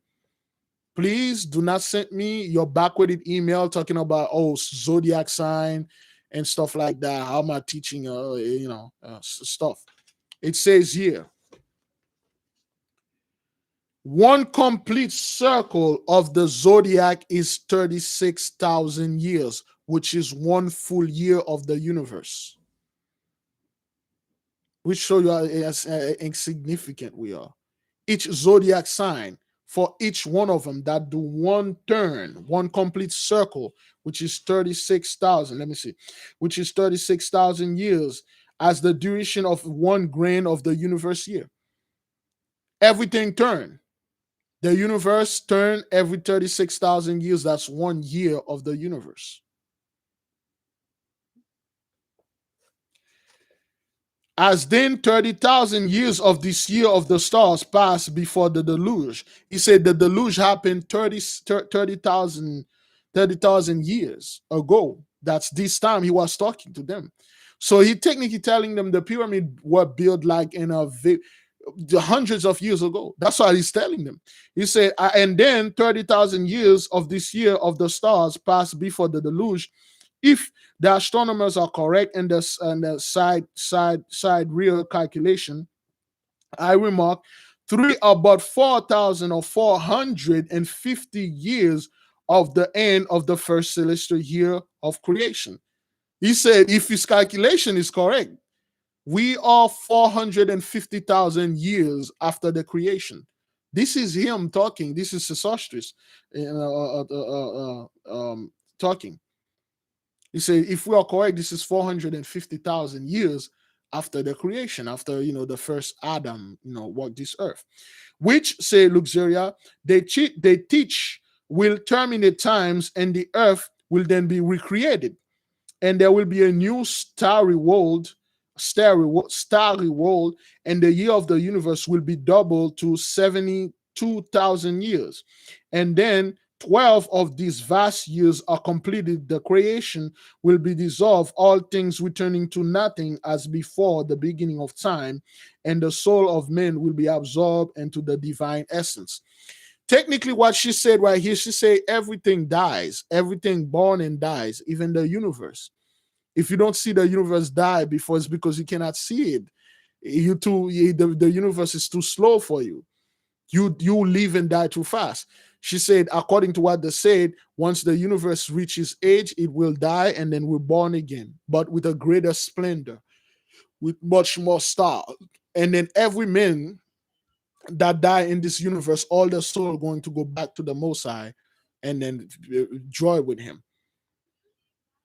S1: Please do not send me your backwarded email talking about, oh, zodiac sign and stuff like that. How am I teaching stuff? It says here, one complete circle of the zodiac is 36,000 years, which is one full year of the universe. Which show you how insignificant we are. Each zodiac sign, for each one of them that do one turn, one complete circle, which is 36,000, let me see, which is 36,000 years as the duration of one grain of the universe year. Everything turn. The universe turn every 36,000 years. That's 1 year of the universe. As then 30,000 years of this year of the stars passed before the deluge. He said the deluge happened 30,000 years ago. That's this time he was talking to them. So he technically telling them the pyramid were built like in the hundreds of years ago. That's what he's telling them. He said, and then 30,000 years of this year of the stars passed before the deluge. If the astronomers are correct in the side real calculation, I remark about 4,000 or 450 years of the end of the first celestial year of creation. He said, if his calculation is correct, we are 450,000 years after the creation. This is him talking. This is Sesostris talking. He said, if we are correct, this is 450,000 years after the creation, after, the first Adam, walked this earth. Which, say Luxuria, they teach will terminate times and the earth will then be recreated. And there will be a new starry world, and the year of the universe will be doubled to 72,000 years. And then 12 of these vast years are completed. The creation will be dissolved, all things returning to nothing as before the beginning of time, and the soul of man will be absorbed into the divine essence. Technically, what she said right here, she said everything dies, everything born and dies, even the universe. If you don't see the universe die before, it's because you cannot see it. The universe is too slow for you. You live and die too fast. She said, according to what they said, once the universe reaches age, it will die and then we're born again, but with a greater splendor, with much more stars. And then every man that die in this universe, all their soul are going to go back to the Most High and then joy with him.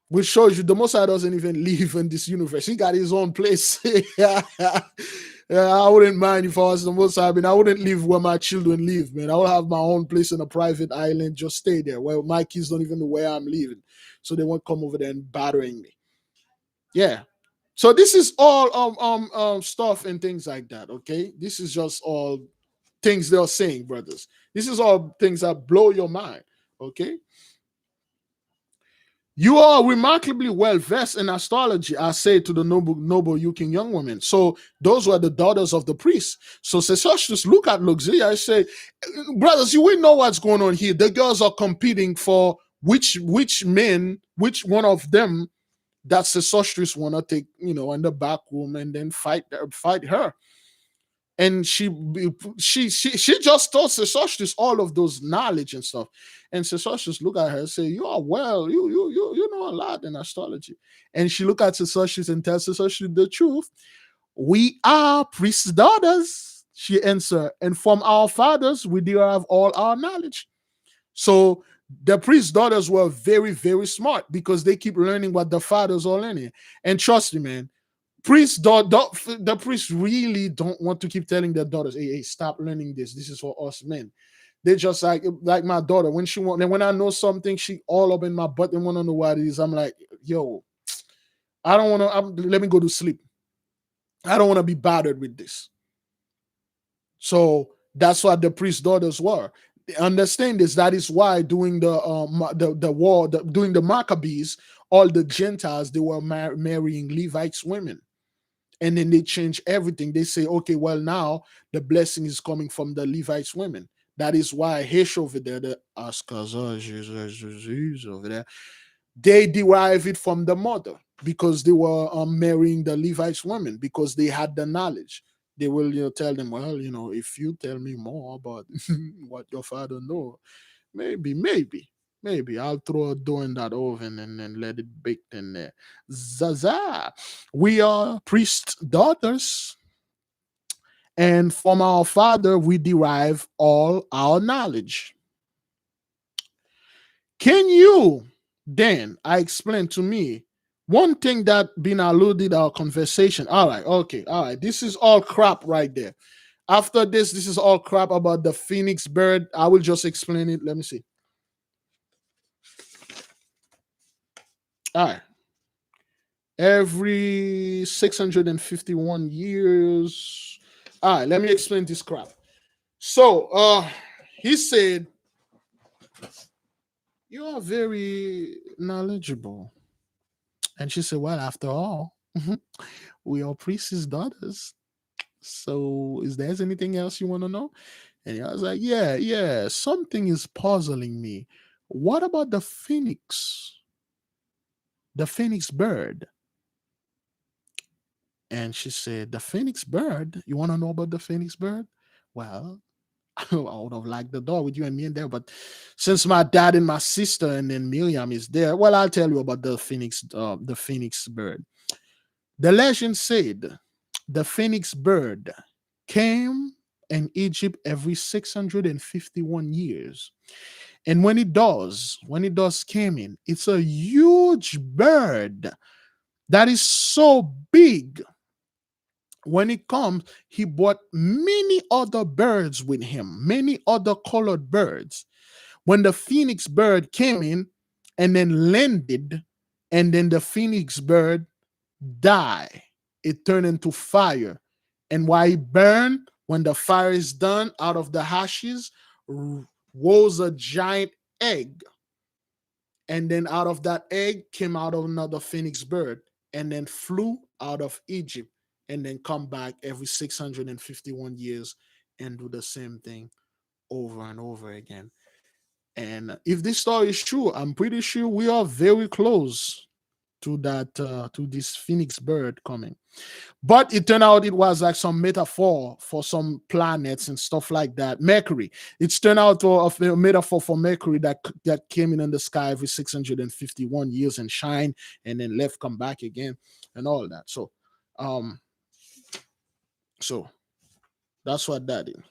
S1: Which shows you the Most High doesn't even live in this universe. He got his own place. Yeah. Yeah, I wouldn't mind if I was the Most High. I mean, I wouldn't live where my children live, man. I would have my own place in a private island, just stay there, where my kids don't even know where I'm living. So they won't come over there and battering me. Yeah. So this is all stuff and things like that. Okay. This is just all things they're saying, brothers. This is all things that blow your mind. Okay. You are remarkably well versed in astrology, I say to the noble Yukin young women. So those were the daughters of the priests. So Sesostris look at Luxia and say, brothers, you will know what's going on here. The girls are competing for which men, which one of them that Sesostris wanna take, in the back room and then fight her. And she just told Sesostris all of those knowledge and stuff. And Sesostris look at her and say, "You are well. You know a lot in astrology." And she look at Sesostris and tells Sesostris the truth. We are priest's daughters, she answered, and from our fathers we derive all our knowledge. So the priest's daughters were very, very smart because they keep learning what the fathers are learning. And trust me, man, the priests really don't want to keep telling their daughters, hey, stop learning this. This is for us men. They just like my daughter, when she want, and when I know something, she all up in my butt and want to know what it is. I'm like, yo, I don't want to. Let me go to sleep. I don't want to be bothered with this. So that's what the priest daughters were. Understand this. That is why during the war, during the Maccabees, all the Gentiles they were marrying Levites women, and then they change everything. They say, okay, well now the blessing is coming from the Levites women. That is why Hesh over there, the Askazah over there, they derive it from the mother because they were marrying the Levites women because they had the knowledge. They will tell them, well, if you tell me more about what your father know, maybe I'll throw a dough in that oven and then let it bake in there. Zaza, we are priest daughters, and from our father we derive all our knowledge. Can you then I explain to me one thing that been alluded our conversation? All right, okay, all right. This is all crap right there. After this is all crap about the phoenix bird. I will just explain it. Let me see. All right. Every 651 years. All right, let me explain this crap. So he said, you are very knowledgeable. And she said, well, after all, we are priest's daughters. So is there anything else you want to know? And I was like, yeah, something is puzzling me. What about the phoenix? The phoenix bird? And she said, the phoenix bird? You want to know about the phoenix bird? Well, I would have liked the door with you and me in there, but since my dad and my sister and then Miriam is there, well, I'll tell you about the phoenix bird. The legend said the phoenix bird came in Egypt every 651 years. And when it does came in, it's a huge bird that is so big. When it comes, he brought many other birds with him, many other colored birds. When the phoenix bird came in and then landed, and then the phoenix bird died, it turned into fire. And while it burned, when the fire is done, out of the ashes rose a giant egg. And then out of that egg came out of another phoenix bird and then flew out of Egypt and then come back every 651 years and do the same thing over and over again. And if this story is true, I'm pretty sure we are very close. to this phoenix bird coming. But it turned out it was like some metaphor for some planets and stuff like that. Mercury. It's turned out to a metaphor for Mercury that came in the sky every 651 years and shine and then left, come back again, and all that. Um, so that's what that is.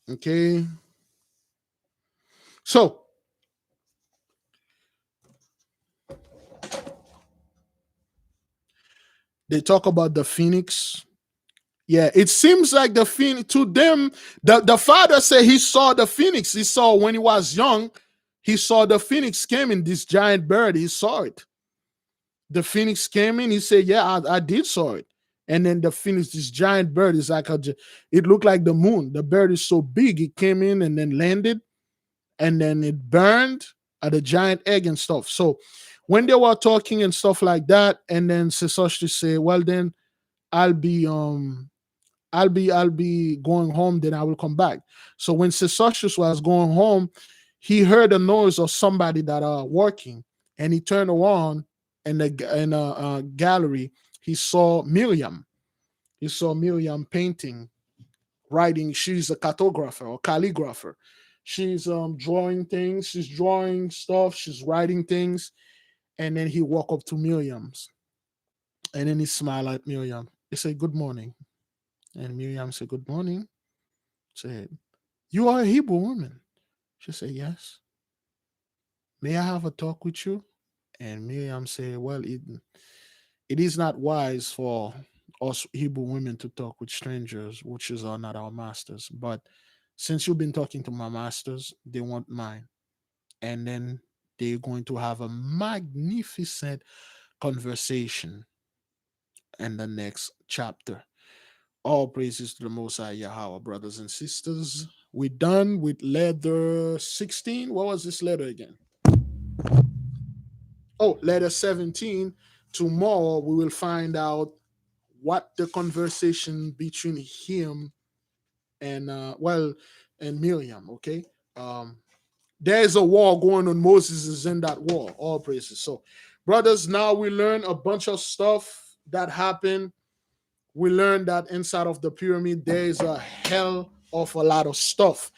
S1: Okay. So they talk about the phoenix. Yeah, it seems like the phoenix to them, the father said he saw the phoenix. He saw when he was young, he saw the phoenix came in, this giant bird. He saw it. The phoenix came in. He said, "Yeah, I did saw it." And then the phoenix, this giant bird, is like it looked like the moon. The bird is so big. It came in and then landed, and then it burned at a giant egg and stuff. So when they were talking and stuff like that, and then Sesostris said, "Well, then I'll be I'll be going home, then I will come back." So when Sesostris was going home, he heard a noise of somebody that are working, and he turned around in a gallery. He saw Miriam. He saw Miriam painting, writing. She's a cartographer or calligrapher. She's drawing things. She's drawing stuff. She's writing things. And then he walked up to Miriam's, and then he smiled at Miriam. He said, "Good morning." And Miriam said, "Good morning." Said, "You are a Hebrew woman." She said, "Yes." "May I have a talk with you?" And Miriam said, "Well, it is not wise for us Hebrew women to talk with strangers, which is are not our masters. But since you've been talking to my masters, they want mine." And then they're going to have a magnificent conversation in the next chapter. All praises to the Most High Yahweh, brothers and sisters. We're done with letter 16. What was this letter again? Oh, letter 17. Tomorrow we will find out what the conversation between him and and Miriam. Okay. Um, there's a war going on. Moses is in that war. All praises. So, brothers, now we learn a bunch of stuff that happened. We learned that inside of the pyramid there is a hell of a lot of stuff,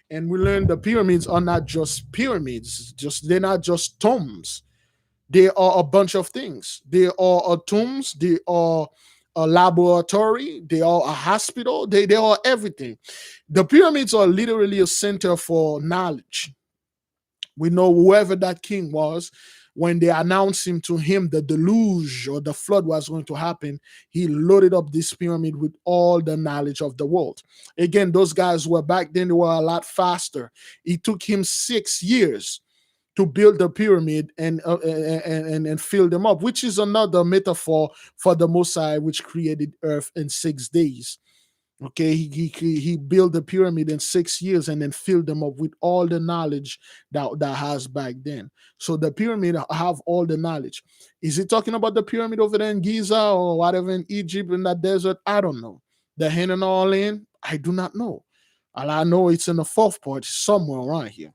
S1: and we learned the pyramids are not just pyramids. Just they're not just tombs. They are a bunch of things. They are a tombs. They are a laboratory. They are a hospital. They are everything. The pyramids are literally a center for knowledge. We know whoever that king was, when they announced him to him the deluge or the flood was going to happen, he loaded up this pyramid with all the knowledge of the world. Again, those guys were back then, they were a lot faster. It took him 6 years to build the pyramid and fill them up, which is another metaphor for the Mosai, which created Earth in 6 days. Okay, he built the pyramid in 6 years and then filled them up with all the knowledge that has back then. So the pyramid have all the knowledge. Is he talking about the pyramid over there in Giza or whatever in Egypt in that desert? I don't know. The hen and all in, I do not know. All I know it's in the fourth part somewhere around here.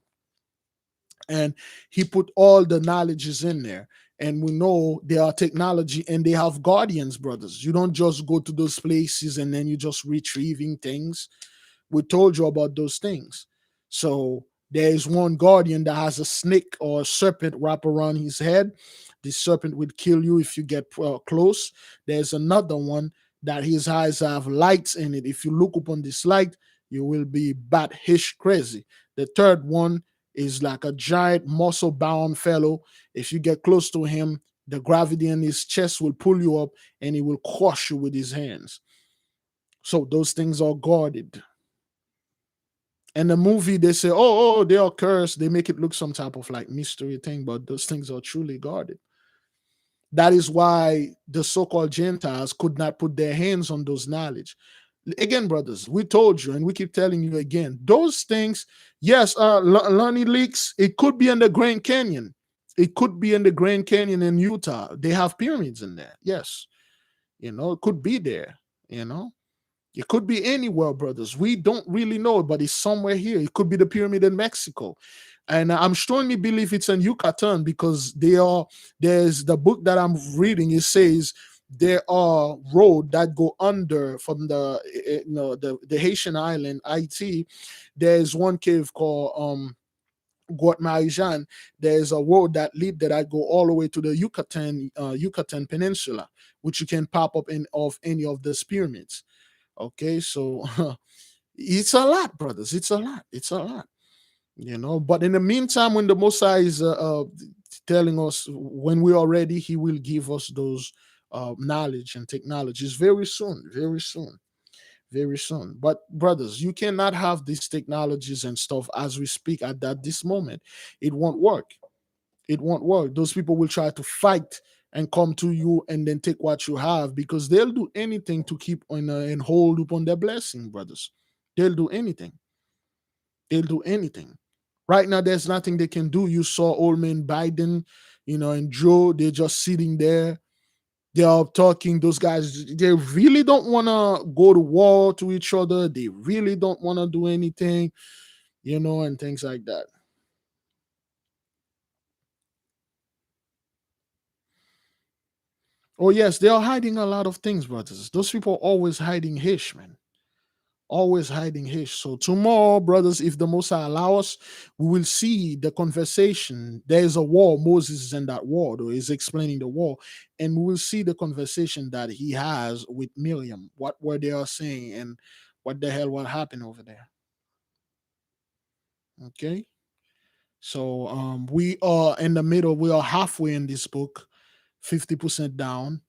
S1: And he put all the knowledges in there, and we know they are technology and they have guardians, brothers. You don't just go to those places and then you just retrieving things. We told you about those things. So there is one guardian that has a snake or a serpent wrap around his head. The serpent would kill you if you get close. There's another one that his eyes have lights in it. If you look upon this light, you will be bat hish crazy. The third one is like a giant muscle bound fellow. If you get close to him, the gravity in his chest will pull you up and he will crush you with his hands. So those things are guarded. And the movie, they say, oh, they are cursed. They make it look some type of like mystery thing, but those things are truly guarded. That is why the so-called Gentiles could not put their hands on those knowledge. Again, brothers, we told you and we keep telling you again, those things, yes, Lonnie Leaks, it could be in the Grand Canyon. It could be in the Grand Canyon in Utah. They have pyramids in there. Yes. It could be there, you know. It could be anywhere, brothers. We don't really know, but it's somewhere here. It could be the pyramid in Mexico. And I'm strongly believe it's in Yucatan because there's the book that I'm reading. It says there are road that go under from the Haitian island it. There's one cave called Guatmajan. There's a road that lead that go all the way to the Yucatan Peninsula, which you can pop up in of any of these pyramids. Okay, so it's a lot, brothers. It's a lot. It's a lot. But in the meantime, when the Mosai is telling us when we are ready, he will give us those knowledge and technologies very soon, very soon, very soon. But brothers, you cannot have these technologies and stuff as we speak at that this moment. It won't work. It won't work. Those people will try to fight and come to you and then take what you have because they'll do anything to keep on and hold upon their blessing, brothers. They'll do anything. They'll do anything. Right now, there's nothing they can do. You saw old man Biden, and Joe, they're just sitting there. They are talking. Those guys, they really don't want to go to war to each other. They really don't want to do anything, and things like that. Oh, yes, they are hiding a lot of things, brothers. Those people are always hiding hish, man. Always hiding hish. So tomorrow, brothers, if the Most High allow us, we will see the conversation. There is a war. Moses is in that war, though. He's explaining the war. And we will see the conversation that he has with Miriam, what were they are saying and what the hell what happened over there. Okay. So we are in the middle. We are halfway in this book, 50% down,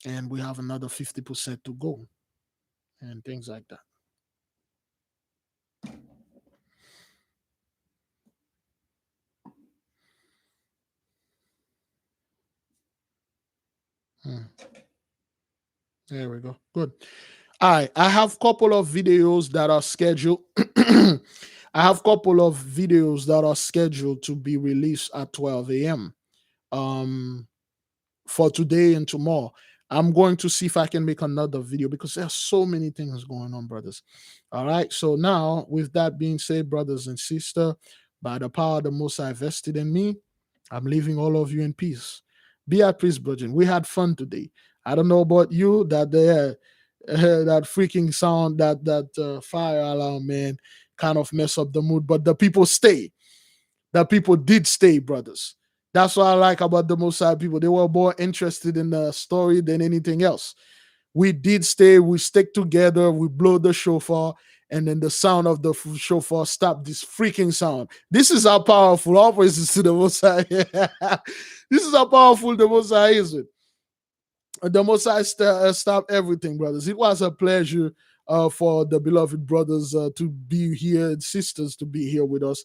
S1: and we have another 50% to go, and things like that. Hmm. There we go. Good. All right. I have couple of videos that are scheduled. I have couple of videos that are scheduled to be released at 12 a.m. Um, for today and tomorrow. I'm going to see if I can make another video because there's so many things going on, brothers. All right. So now, with that being said, brothers and sisters, by the power of the Most High vested in me, I'm leaving all of you in peace. Be at peace, brethren. We had fun today. I don't know about you, that freaking sound, that fire alarm, man, kind of mess up the mood. But the people stay. The people did stay, brothers. That's what I like about the Mosai people. They were more interested in the story than anything else. We did stay. We stick together. We blow the shofar, and then the sound of the shofar stopped this freaking sound. This is how powerful. All praises to the Mosai. This is how powerful the Mosai is. The Most High stop everything, brothers. It was a pleasure for the beloved brothers to be here and sisters to be here with us.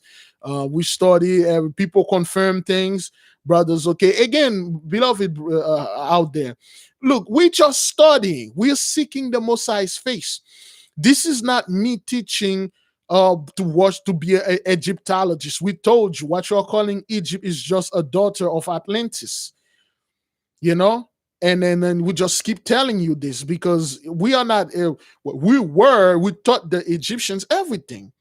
S1: We study, people confirm things, brothers. Okay, again, beloved out there, look, we're just studying. We're seeking the Most High's face. This is not me teaching to be an Egyptologist. We told you what you're calling Egypt is just a daughter of Atlantis, you know and then we just keep telling you this because we are not we taught the Egyptians everything.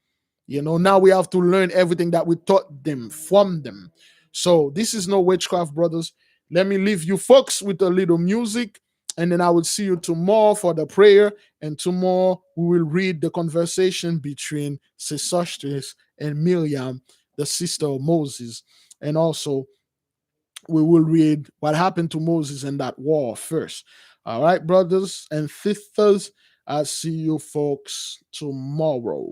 S1: Now we have to learn everything that we taught them from them. So this is no witchcraft, brothers. Let me leave you folks with a little music, and then I will see you tomorrow for the prayer, and tomorrow we will read the conversation between Sesostris and Miriam, the sister of Moses, and also we will read what happened to Moses in that war first. All right, brothers and sisters, I'll see you folks tomorrow.